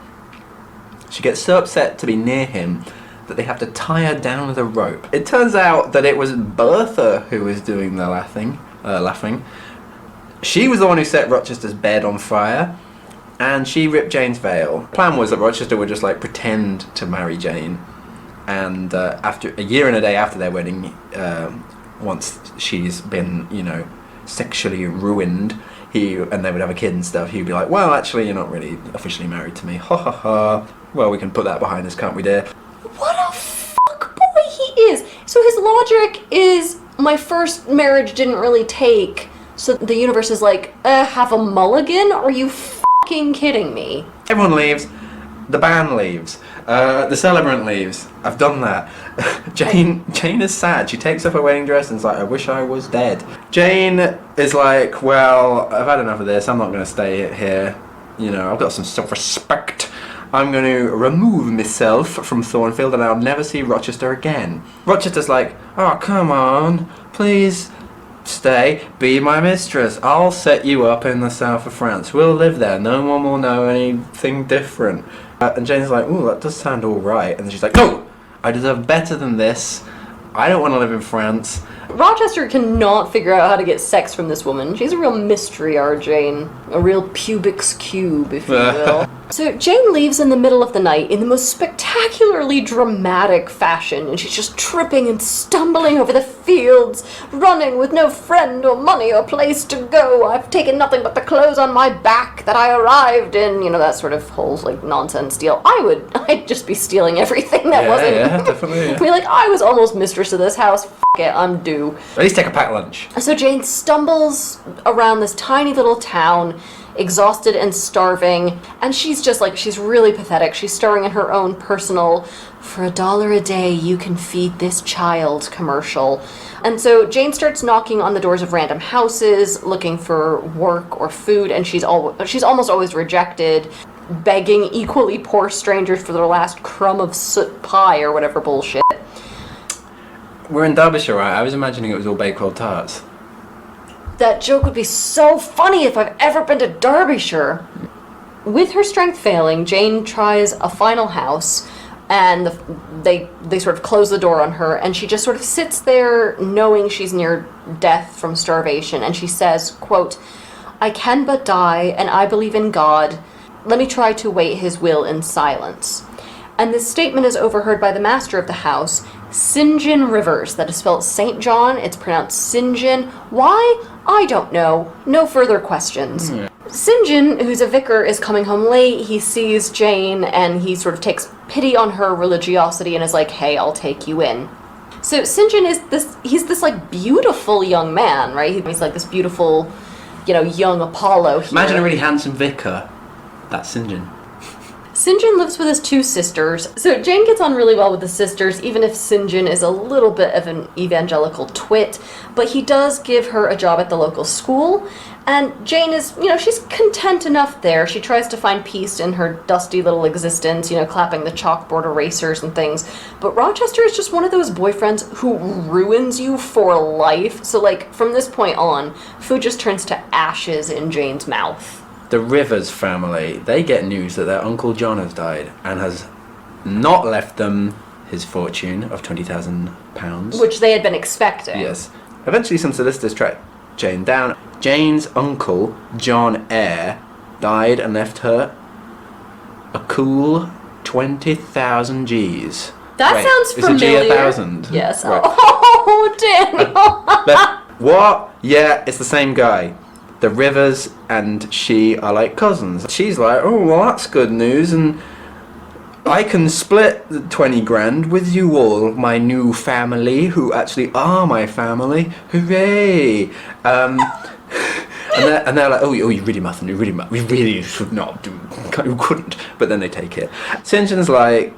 She gets so upset to be near him that they have to tie her down with a rope. It turns out that it was Bertha who was doing the laughing. She was the one who set Rochester's bed on fire, and she ripped Jane's veil. Plan was that Rochester would just like pretend to marry Jane, and after a year and a day after their wedding, once she's been, sexually ruined, and they would have a kid and stuff, he'd be like, well, actually, you're not really officially married to me. Ha ha ha. Well, we can put that behind us, can't we, dear? What a fuckboy he is. So his logic is, my first marriage didn't really take, so the universe is like, have a mulligan? Are you fucking kidding me? Everyone leaves. The band leaves. The celebrant leaves. I've done that. Jane is sad. She takes off her wedding dress and is like, I wish I was dead. Jane is like, well, I've had enough of this. I'm not going to stay here. I've got some self-respect. I'm going to remove myself from Thornfield and I'll never see Rochester again. Rochester's like, oh, come on. Please stay. Be my mistress. I'll set you up in the south of France. We'll live there. No one will know anything different. And Jane's like, ooh, that does sound all right. And then she's like, no, I deserve better than this. I don't want to live in France. Rochester cannot figure out how to get sex from this woman. She's a real mystery, our Jane. A real Pubix cube, if you will. So Jane leaves in the middle of the night in the most spectacularly dramatic fashion, and she's just tripping and stumbling over the fields, running with no friend or money or place to go. I've taken nothing but the clothes on my back that I arrived in. That sort of whole, nonsense deal. I'd just be stealing everything that wasn't... Yeah, definitely. Yeah. Be like, I was almost mistress of this house. F*** it, I'm due. At least take a packed lunch. So Jane stumbles around this tiny little town, exhausted and starving, and she's really pathetic. She's starring in her own personal "for $1 a day you can feed this child" commercial. And so Jane starts knocking on the doors of random houses, looking for work or food, and she's almost always rejected, begging equally poor strangers for their last crumb of soot pie or whatever bullshit. We're in Derbyshire, right? I was imagining it was all Bakewell tarts. That joke would be so funny if I've ever been to Derbyshire. With her strength failing, Jane tries a final house, and they sort of close the door on her, and she just sort of sits there knowing she's near death from starvation, and she says, quote, I can but die, and I believe in God. Let me try to wait his will in silence. And this statement is overheard by the master of the house, St. Rivers. That is spelled St. John. It's pronounced St. Why? I don't know. No further questions. St. who's a vicar, is coming home late. He sees Jane, and he sort of takes pity on her religiosity and is like, hey, I'll take you in. So St. He's this beautiful young man, right? He's like this beautiful, young Apollo here. Imagine a really handsome vicar. That's St. St. lives with his two sisters. So Jane gets on really well with the sisters, even if St. is a little bit of an evangelical twit. But he does give her a job at the local school. And Jane is, she's content enough there. She tries to find peace in her dusty little existence, clapping the chalkboard erasers and things. But Rochester is just one of those boyfriends who ruins you for life. So, from this point on, food just turns to ashes in Jane's mouth. The Rivers family, they get news that their Uncle John has died and has not left them his fortune of £20,000. Which they had been expecting. Yes. Eventually some solicitors track Jane down. Jane's uncle, John Eyre, died and left her a cool 20,000 G's. That sounds familiar. Is a G 1,000? Yes. Right. Oh, Daniel. What? Yeah, it's the same guy. The Rivers and she are like cousins. She's like, oh, well, that's good news. And I can split the 20 grand with you all, my new family, who actually are my family. Hooray! And they're like, oh, you really mustn't, we really should not do, you couldn't. But then they take it. St John's like,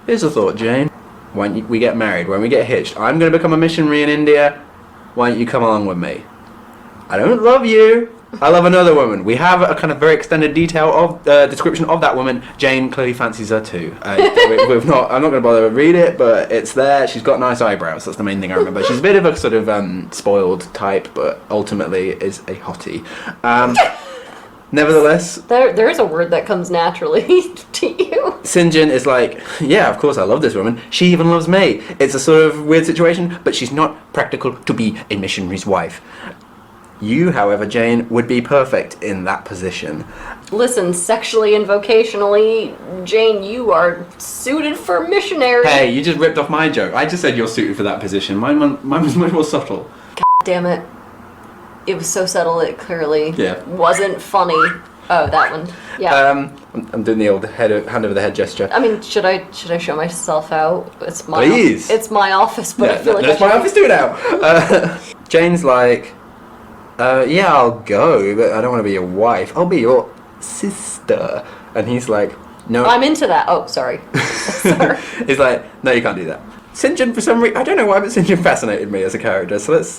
here's a thought, Jane. Why don't we get married? When we get hitched, I'm going to become a missionary in India. Why don't you come along with me? I don't love you. I love another woman. We have a kind of very extended detail of description of that woman. Jane clearly fancies her too. I'm not going to bother to read it, but it's there. She's got nice eyebrows. That's the main thing I remember. She's a bit of a sort of spoiled type, but ultimately is a hottie. Nevertheless, there is a word that comes naturally to you. St John is like, yeah, of course I love this woman. She even loves me. It's a sort of weird situation, but she's not practical to be a missionary's wife. You, however, Jane, would be perfect in that position. Listen, sexually and vocationally, Jane, you are suited for missionary. Hey, you just ripped off my joke. I just said you're suited for that position. Mine was much more subtle. God damn it. It was so subtle it clearly Yeah. wasn't funny. Oh, that one. Yeah. I'm doing the old hand over the head gesture. I mean, should I show myself out? It's my Please. It's my office, but I feel like that's my office too now. Jane's like, yeah, I'll go, but I don't want to be your wife. I'll be your sister. And he's like, no. I'm into that. Oh, sorry. Sorry. He's like, no, you can't do that. St John, for some reason, I don't know why, but St John fascinated me as a character. So let's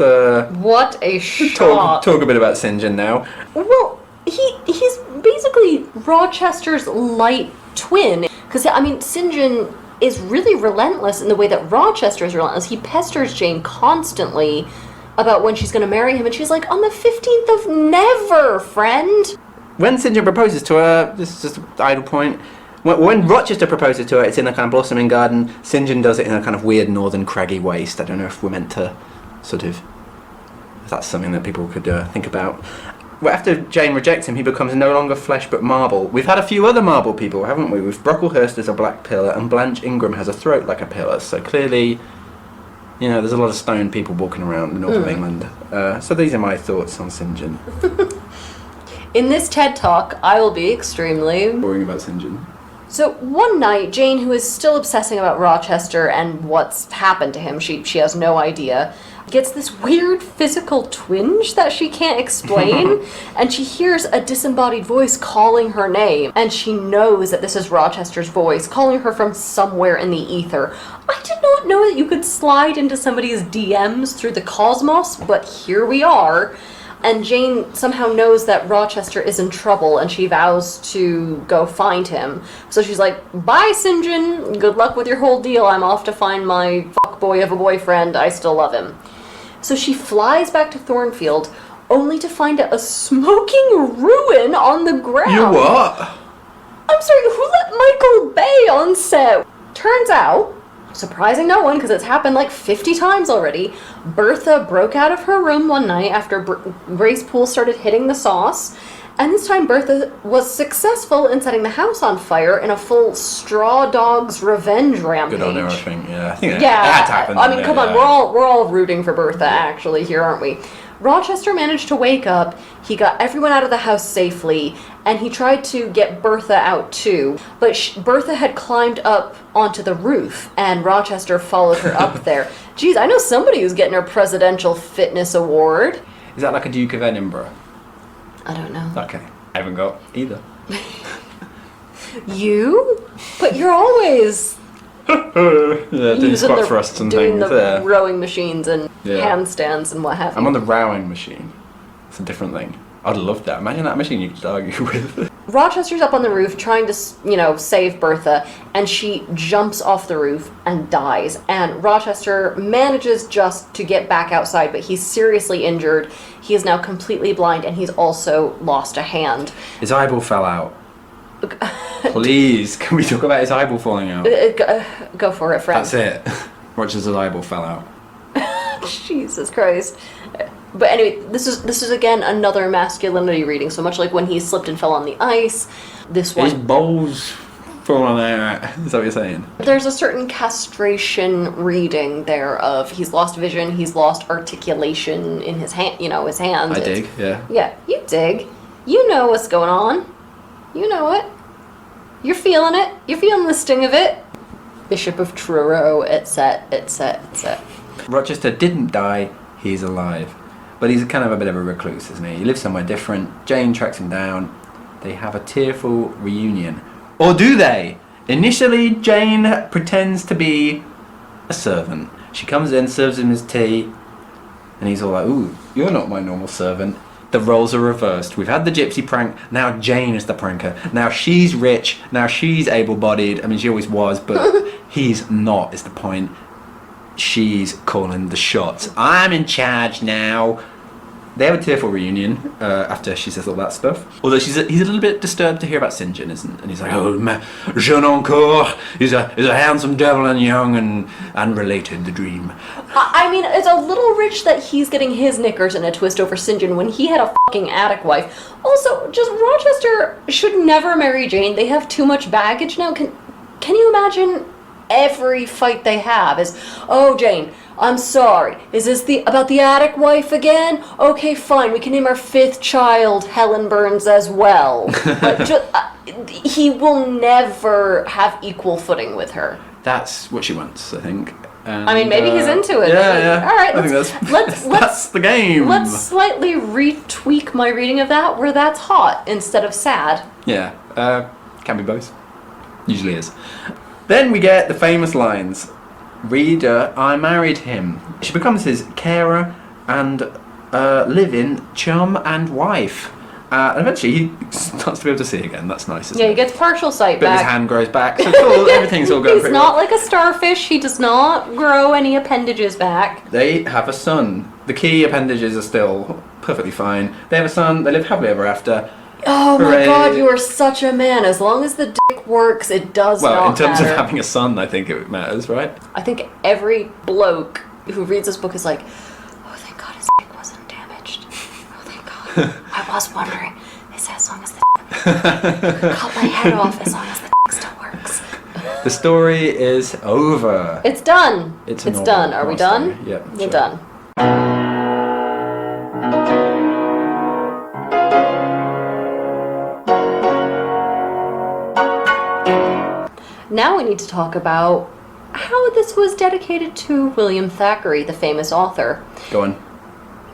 What a shot. talk a bit about St John now. Well, he's basically Rochester's light twin. Because, I mean, St. John is really relentless in the way that Rochester is relentless. He pesters Jane constantly about when she's going to marry him, and she's like, on the 15th of never, friend. When St John proposes to her, this is just an idle point. When Rochester proposes to her, it's in a kind of blossoming garden. St John does it in a kind of weird northern craggy waste. I don't know if we're meant to sort of... if that's something that people could think about. Well, after Jane rejects him, he becomes no longer flesh but marble. We've had a few other marble people, haven't we? With Brocklehurst as a black pillar, and Blanche Ingram has a throat like a pillar. So clearly, you know, there's a lot of stone people walking around the north of England. So these are my thoughts on St John. In this TED Talk, I will be extremely... boring about St John. So one night, Jane, who is still obsessing about Rochester and what's happened to him, she has no idea, gets this weird physical twinge that she can't explain, and she hears a disembodied voice calling her name, and she knows that this is Rochester's voice, calling her from somewhere in the ether. I did not know that you could slide into somebody's DMs through the cosmos, but here we are. And Jane somehow knows that Rochester is in trouble, and she vows to go find him. So she's like, bye, St. John. Good luck with your whole deal. I'm off to find my fuckboy of a boyfriend. I still love him. So she flies back to Thornfield, only to find a smoking ruin on the ground. You what? I'm sorry, who let Michael Bay on set? Turns out, surprising no one, because it's happened like 50 times already, Bertha broke out of her room one night after Grace Poole started hitting the sauce, and this time Bertha was successful in setting the house on fire in a full Straw Dogs revenge rampage. Good on her, I think. Yeah, I think that Yeah, happened. I mean, come on, we're all rooting for Bertha actually here, aren't we? Rochester managed to wake up, he got everyone out of the house safely, and he tried to get Bertha out too, but Bertha had climbed up onto the roof, and Rochester followed her up there. Geez, I know somebody who's getting her Presidential Fitness Award. Is that like a Duke of Edinburgh? I don't know. Okay. I haven't got either. You? But you're always doing using squat the, thrusts and doing things. the rowing machines and Yeah. handstands and what have you. I'm on the rowing machine. It's a different thing. I'd love that. Imagine that machine you could argue with. Rochester's up on the roof trying to, save Bertha, and she jumps off the roof and dies. And Rochester manages just to get back outside, but he's seriously injured. He is now completely blind, and he's also lost a hand. His eyeball fell out. Please, can we talk about his eyeball falling out? Go for it, Franz. That's it. Rochester's eyeball fell out. Jesus Christ. But anyway, this is again another masculinity reading. So much like when he slipped and fell on the ice, this one... His balls falling out. Is that what you're saying? There's a certain castration reading there of he's lost vision, he's lost articulation in his hand, his hands. I dig, yeah. Yeah, you dig. You know what's going on. You know it. You're feeling it. You're feeling the sting of it. Bishop of Truro, etc., etc., etc. Rochester didn't die, he's alive. But he's kind of a bit of a recluse, isn't he? He lives somewhere different. Jane tracks him down. They have a tearful reunion. Or do they? Initially, Jane pretends to be a servant. She comes in, serves him his tea, and he's all like, ooh, you're not my normal servant. The roles are reversed. We've had the gypsy prank, now Jane is the pranker. Now she's rich, now she's able-bodied. I mean, she always was, but he's not, is the point. She's calling the shots. I'm in charge now. They have a tearful reunion after she says all that stuff. Although he's a little bit disturbed to hear about St. John, isn't? And he's like, oh, jeune encore. He's a handsome devil and young and unrelated, the dream. I mean, it's a little rich that he's getting his knickers in a twist over St. John when he had a fucking attic wife. Also, just Rochester should never marry Jane. They have too much baggage now. Can you imagine every fight they have is, oh, Jane, I'm sorry. Is this about the attic wife again? Okay, fine. We can name our 5th child Helen Burns as well. He will never have equal footing with her. That's what she wants, I think. And, I mean, maybe he's into it. Yeah. All right, I think that's that's the game. Let's slightly retweak my reading of that where that's hot instead of sad. Yeah, can be both. Usually is. Then we get the famous lines. Reader, I married him. She becomes his carer and live-in chum and wife. And eventually he starts to be able to see again. That's nice, isn't it? Yeah, he gets partial sight but back. His hand grows back. So cool, everything's all going He's pretty not well. like a starfish. He does not grow any appendages back. They have a son. The key appendages are still perfectly fine. They have a son. They live happily ever after. Oh Hooray. my god, you are such a man. As long as the dick works, it does not Well, in terms matter. of having a son, I think it matters, right? I think every bloke who reads this book is like, oh, thank god his dick wasn't damaged. Oh, thank god. I was wondering. They said as long as the dick cut my head off, as long as the dick still works. The story is over. It's done. It's a novel, done. Are we not a done? story. Yeah, We're sure. done. Now we need to talk about how this was dedicated to William Thackeray, the famous author. Go on.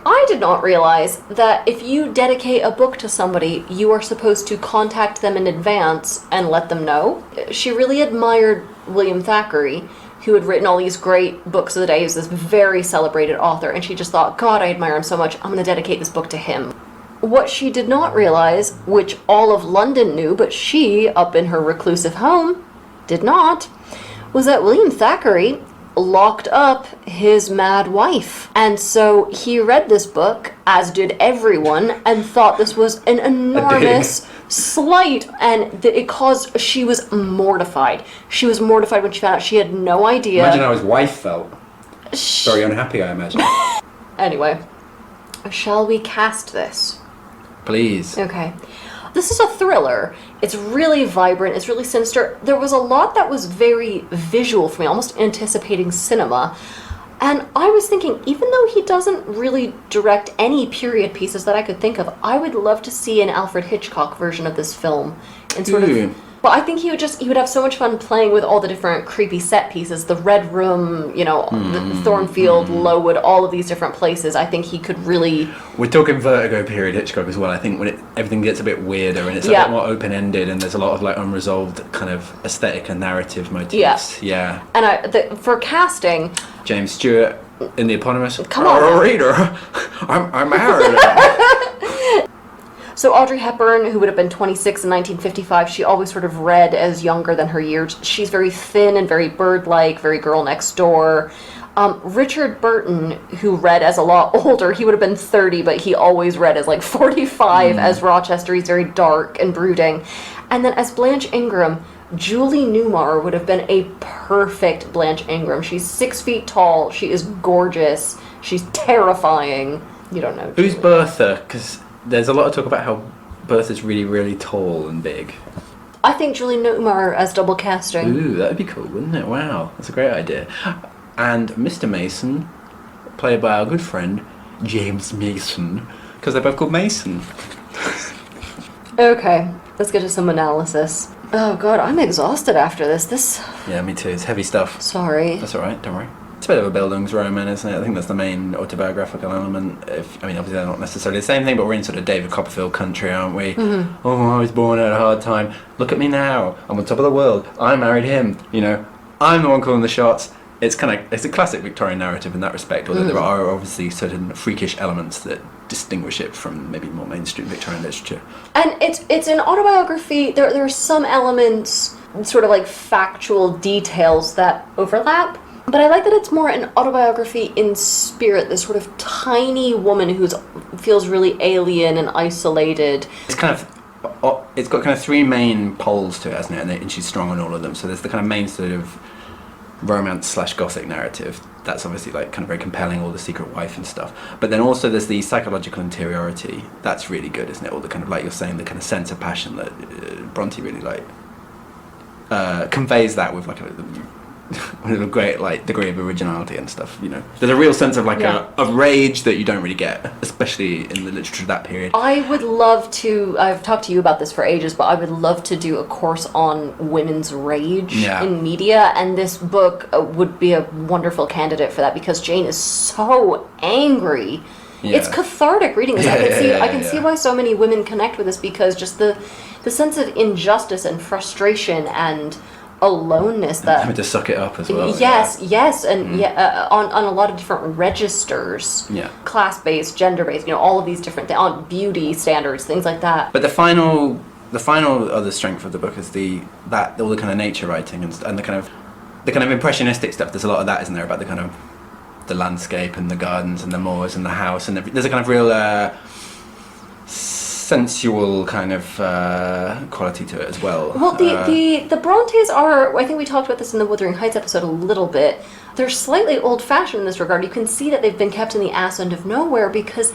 I did not realize that if you dedicate a book to somebody, you are supposed to contact them in advance and let them know. She really admired William Thackeray, who had written all these great books of the day. He was this very celebrated author, and she just thought, God, I admire him so much, I'm going to dedicate this book to him. What she did not realize, which all of London knew, but she, up in her reclusive home, did not, was that William Thackeray locked up his mad wife. And so he read this book, as did everyone, and thought this was an enormous slight, and it caused, she was mortified. She was mortified when she found out. She had no idea. Imagine how his wife felt. Very unhappy, I imagine. Anyway, shall we cast this? Please. Okay. This is a thriller. It's really vibrant. It's really sinister. There was a lot that was very visual for me, almost anticipating cinema. And I was thinking, even though he doesn't really direct any period pieces that I could think of, I would love to see an Alfred Hitchcock version of this film. And sort of. But I think he would have so much fun playing with all the different creepy set pieces, the Red Room, the Thornfield, Lowood, all of these different places. I think he could really. We're talking Vertigo period Hitchcock as well. I think when everything gets a bit weirder and it's a bit more open-ended and there's a lot of like unresolved kind of aesthetic and narrative motifs. Yeah. And for casting, James Stewart in the eponymous. Come on. Oh, reader, I'm married. So Audrey Hepburn, who would have been 26 in 1955, she always sort of read as younger than her years. She's very thin and very bird-like, very girl next door. Richard Burton, who read as a lot older, he would have been 30, but he always read as like 45 as Rochester. He's very dark and brooding. And then as Blanche Ingram, Julie Newmar would have been a perfect Blanche Ingram. She's 6 feet tall. She is gorgeous. She's terrifying. You don't know. Who's Julie. Bertha? Because there's a lot of talk about how Bertha's really, really tall and big. I think Julie Newmar as double casting. Ooh, that'd be cool, wouldn't it? Wow, that's a great idea. And Mr. Mason, played by our good friend James Mason, because they're both called Mason. Okay, let's get to some analysis. Oh god, I'm exhausted after this. Yeah, me too. It's heavy stuff. Sorry. That's all right. Don't worry. It's a bit of a Bildungsroman, isn't it? I think that's the main autobiographical element. Obviously they're not necessarily the same thing, but we're in sort of David Copperfield country, aren't we? Mm-hmm. Oh, I was born at a hard time. Look at me now. I'm on top of the world. I married him. I'm the one calling the shots. It's a classic Victorian narrative in that respect, although there are obviously certain freakish elements that distinguish it from maybe more mainstream Victorian literature. And it's an autobiography. There are some elements, sort of like factual details that overlap. But I like that it's more an autobiography in spirit, this sort of tiny woman who feels really alien and isolated. It's got kind of three main poles to it, hasn't it? And she's strong on all of them. So there's the kind of main sort of romance/gothic narrative. That's obviously like kind of very compelling, all the secret wife and stuff. But then also there's the psychological interiority. That's really good, isn't it? All the kind of, like you're saying, the kind of sense of passion that Bronte really conveys that with with a great degree of originality and stuff. There's a real sense of a rage that you don't really get, especially in the literature of that period. I would love to. I've talked to you about this for ages, but I would love to do a course on women's rage in media, and this book would be a wonderful candidate for that because Jane is so angry. Yeah. It's cathartic reading this. I can see why so many women connect with this, because just the sense of injustice and frustration and aloneness that having to suck it up as well. Yes, and on a lot of different registers, class-based, gender-based, all of these different things, on beauty standards, things like that. But the final other strength of the book is all the kind of nature writing and the kind of impressionistic stuff. There's a lot of that, isn't there, about the kind of the landscape and the gardens and the moors and the house, and there's a kind of real sensual kind of quality to it as well. Well, the Brontes are, I think we talked about this in the Wuthering Heights episode a little bit, they're slightly old-fashioned in this regard. You can see that they've been kept in the ass end of nowhere because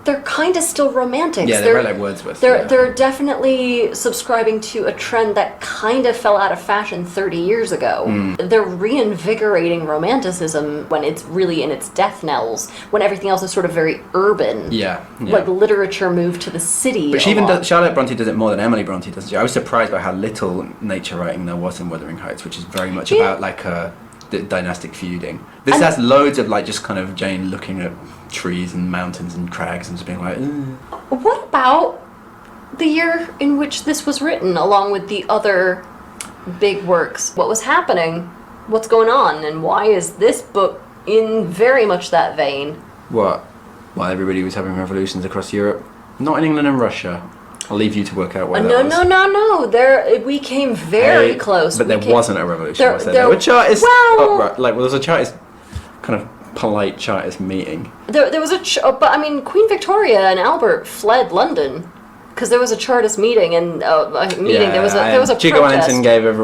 they're kind of still romantics. Yeah, they're very like Wordsworth. They're definitely subscribing to a trend that kind of fell out of fashion 30 years ago. They're reinvigorating romanticism when it's really in its death knells, when everything else is sort of very urban. Yeah. Like literature moved to the city. But Charlotte Bronte does it more than Emily Bronte does. I was surprised by how little nature writing there was in Wuthering Heights, which is very much about the dynastic feuding. This has loads of just kind of Jane looking at trees and mountains and crags and just being like, What about the year in which this was written, along with the other big works? What was happening? What's going on? And why is this book in very much that vein? What? While everybody was having revolutions across Europe? Not in England and Russia. I'll leave you to work out why that was. No. We came very close. But there wasn't a revolution, was there? There were Chartists upright. There was a Chartist kind of polite Chartist meeting. There was but Queen Victoria and Albert fled London because there was a Chartist meeting and there was a Chico protest. Wellington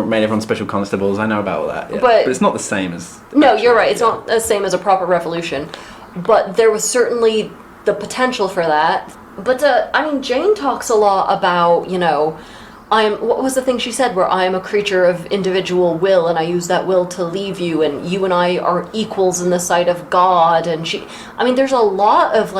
made everyone special constables. I know about all that. Yeah. But it's not the same as. No, you're right. It's not the same as a proper revolution, but there was certainly the potential for that. But Jane talks a lot about what was the thing she said, where I am a creature of individual will and I use that will to leave you, and you and I are equals in the sight of God. And there's a lot of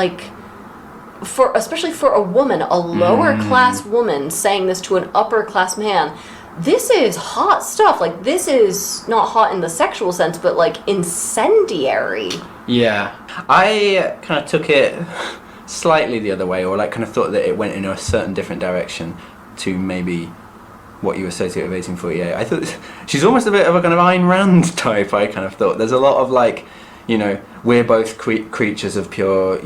especially for a woman, a lower class woman saying this to an upper class man. This is hot stuff. This is not hot in the sexual sense, but incendiary. Yeah. I kind of took it slightly the other way, or kind of thought that it went in a certain different direction to maybe what you associate with 1848. I thought she's almost a bit of a kind of Ayn Rand type. I kind of thought there's a lot of we're both creatures of pure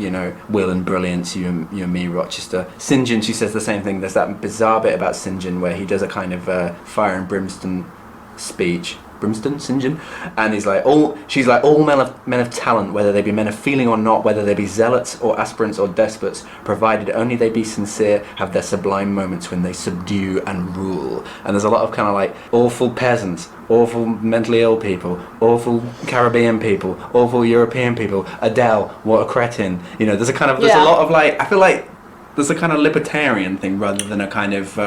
will and brilliance, you and me, Rochester. St John, she says the same thing. There's that bizarre bit about St John where he does a kind of fire and brimstone speech. St John, and she's like all men of talent, whether they be men of feeling or not, whether they be zealots or aspirants or despots, provided only they be sincere, have their sublime moments when they subdue and rule. And there's a lot of kind of awful peasants, awful mentally ill people, awful Caribbean people, awful European people. Adele, what a cretin. There's a kind of a lot of I feel like there's a kind of libertarian thing rather than a kind of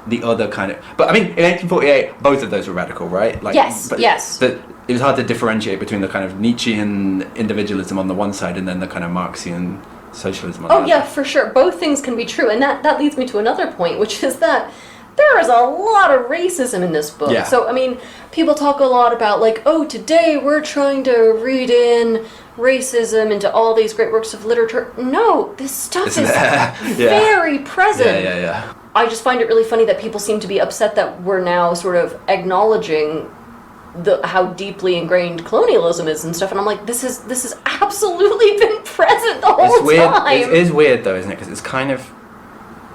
the other kind of. But in 1848, both of those were radical, right? Yes. But it was hard to differentiate between the kind of Nietzschean individualism on the one side and then the kind of Marxian socialism on the other. Oh yeah, for sure. Both things can be true, and that leads me to another point, which is that there is a lot of racism in this book. Yeah. So, I mean, people talk a lot about, like, oh, today we're trying to read in racism into all these great works of literature. No, this stuff is very present. Yeah. I just find it really funny that people seem to be upset that we're now sort of acknowledging how deeply ingrained colonialism is and stuff, and I'm like, this has absolutely been present the whole It's weird. time. It is weird though, isn't it? Because it's kind of,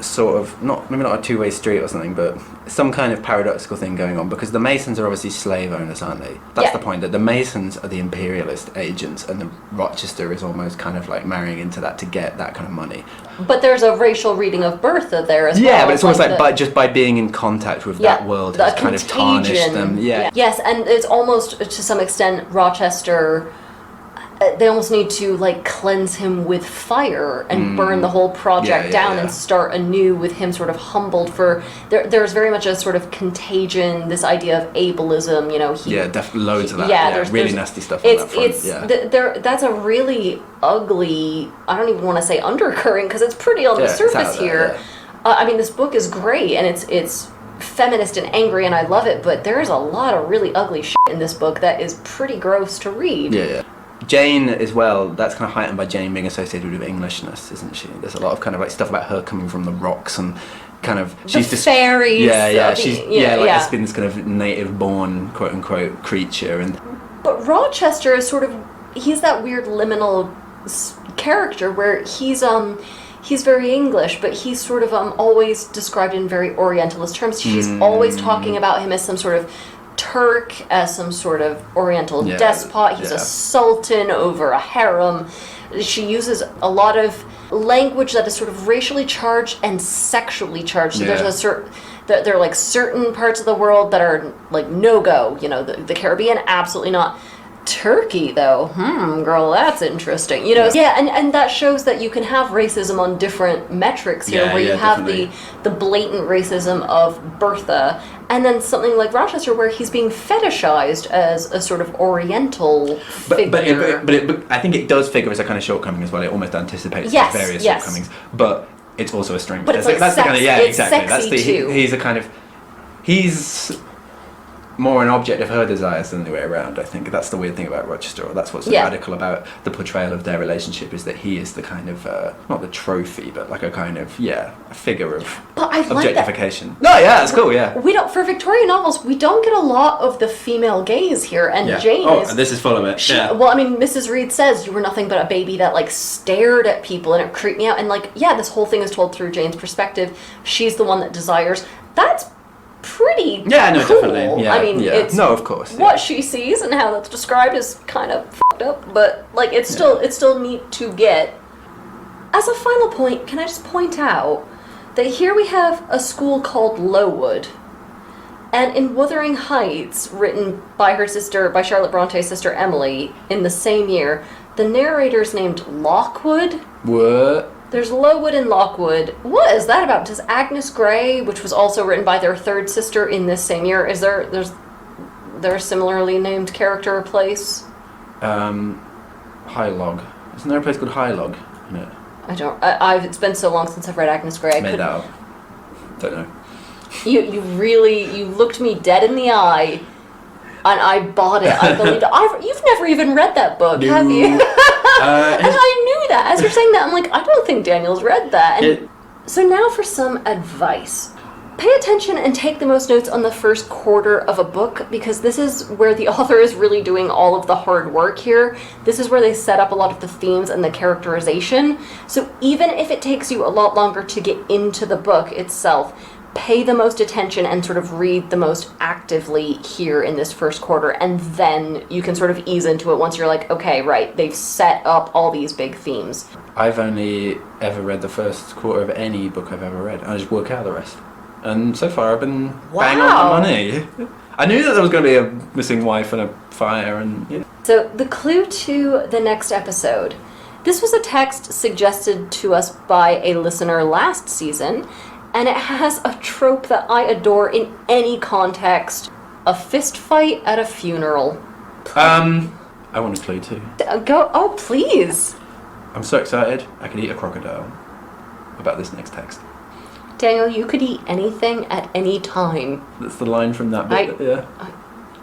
sort of, maybe not a two-way street or something, but some kind of paradoxical thing going on, because the Masons are obviously slave owners, aren't they? That's the point, that the Masons are the imperialist agents, and the Rochester is almost kind of like marrying into that to get that kind of money. But there's a racial reading of Bertha there as well. Yeah, but it's almost like just by being in contact with that world has kind of tarnished them. Yeah. Yes, and it's almost, to some extent, Rochester, they almost need to, like, cleanse him with fire and burn the whole project down and start anew with him sort of humbled for... There's very much a sort of contagion, this idea of ableism, you know. Definitely loads of that. Yeah, there's really nasty stuff on that front. That's a really ugly, I don't even want to say undercurrent, because it's pretty on the surface here. I mean, this book is great, and it's feminist and angry, and I love it, but there's a lot of really ugly shit in this book that is pretty gross to read. Yeah. Jane as well, that's kind of heightened by Jane being associated with Englishness, isn't she? There's a lot of kind of like stuff about her coming from the rocks and kind of... she's just fairies. It's been this kind of native-born, quote-unquote, creature. But Rochester is sort of... he's that weird liminal character where he's very English, but he's sort of always described in very Orientalist terms. She's always talking about him as some sort of Turk, as some sort of Oriental despot. He's a sultan over a harem. She uses a lot of language that is sort of racially charged and sexually charged. So there's there are like certain parts of the world that are like no-go. You know, the Caribbean, absolutely not. Turkey, though, girl, that's interesting. You know, and that shows that you can have racism on different metrics here, where you have the blatant racism of Bertha, and then something like Rochester, where he's being fetishized as a sort of Oriental figure. But I think it does figure as a kind of shortcoming as well. It almost anticipates the various shortcomings, but it's also a strength. But it's like that's sexy. The kind of, exactly. Sexy That's too. He's more an object of her desires than the way around. I think that's the weird thing about Rochester, or that's what's so radical about the portrayal of their relationship, is that he is the kind of not the trophy, but like a kind of a figure of objectification. Like that. No, that's cool. Yeah, we don't, for Victorian novels, we don't get a lot of the female gaze here, and Jane is. And this is full of it. Well, I mean, Mrs. Reed says you were nothing but a baby that like stared at people, and it creeped me out. And like, this whole thing is told through Jane's perspective. She's the one that desires. That's pretty cool. Definitely. Yeah, I mean, it's of course. What she sees and how that's described is kind of fucked up, but like it's still neat to get. As a final point, can I just point out that here we have a school called Lowood, and in Wuthering Heights, written by Charlotte Bronte's sister Emily in the same year, the narrator's named Lockwood. What? There's Lowood and Lockwood. What is that about? Does Agnes Grey, which was also written by their third sister in this same year, there's a similarly named character or place? Highlog. Isn't there a place called Highlog in it? It's been so long since I've read Agnes Grey. Made that up. Don't know. You looked me dead in the eye, and I bought it. I believed it. You've never even read that book, have you? And I knew that. As you're saying that, I'm like, I don't think Daniel's read that. So now for some advice. Pay attention and take the most notes on the first quarter of a book, because this is where the author is really doing all of the hard work here. This is where they set up a lot of the themes and the characterization. So even if it takes you a lot longer to get into the book itself, pay the most attention and sort of read the most actively here in this first quarter, and then you can sort of ease into it once you're like, okay, right, they've set up all these big themes. I've only ever read the first quarter of any book I've ever read. I just work out the rest. And so far I've been bang on the money. I knew that there was going to be a missing wife and a fire and... So the clue to the next episode. This was a text suggested to us by a listener last season, and it has a trope that I adore in any context. A fist fight at a funeral. I want a clue too. Oh, please. I'm so excited. I could eat a crocodile about this next text. Daniel, you could eat anything at any time. That's the line from that bit. Yeah.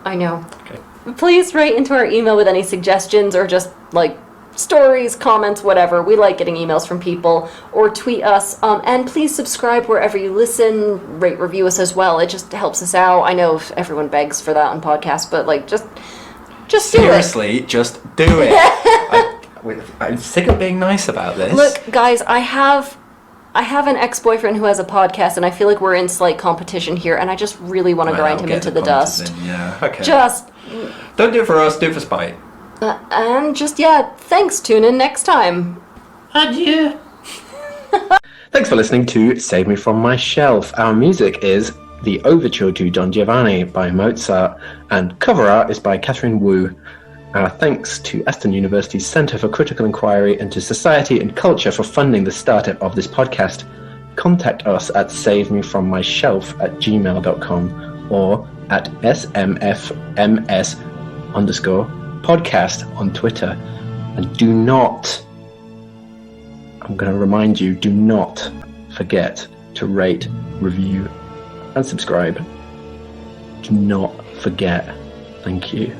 I know. Okay. Please write into our email with any suggestions or just, like, stories, comments, whatever. We like getting emails from people. Or tweet us. And please subscribe wherever you listen. Rate, review us as well. It just helps us out. I know everyone begs for that on podcasts, but, like, just do it. Seriously, just do it. I'm sick of being nice about this. Look, guys, I have an ex-boyfriend who has a podcast, and I feel like we're in slight competition here, and I just really want to grind him into the dust. Yeah, okay. Just... Don't do it for us, do it for spite. And just, thanks. Tune in next time. Adieu. Thanks for listening to Save Me From My Shelf. Our music is The Overture to Don Giovanni by Mozart, and cover art is by Catherine Wu. Our thanks to Aston University's Centre for Critical Inquiry into Society and Culture for funding the startup of this podcast. Contact us at savemefrommyshelf@gmail.com or at smfms_podcast on Twitter. And do not, I'm going to remind you, do not forget to rate, review, and subscribe. Do not forget. Thank you.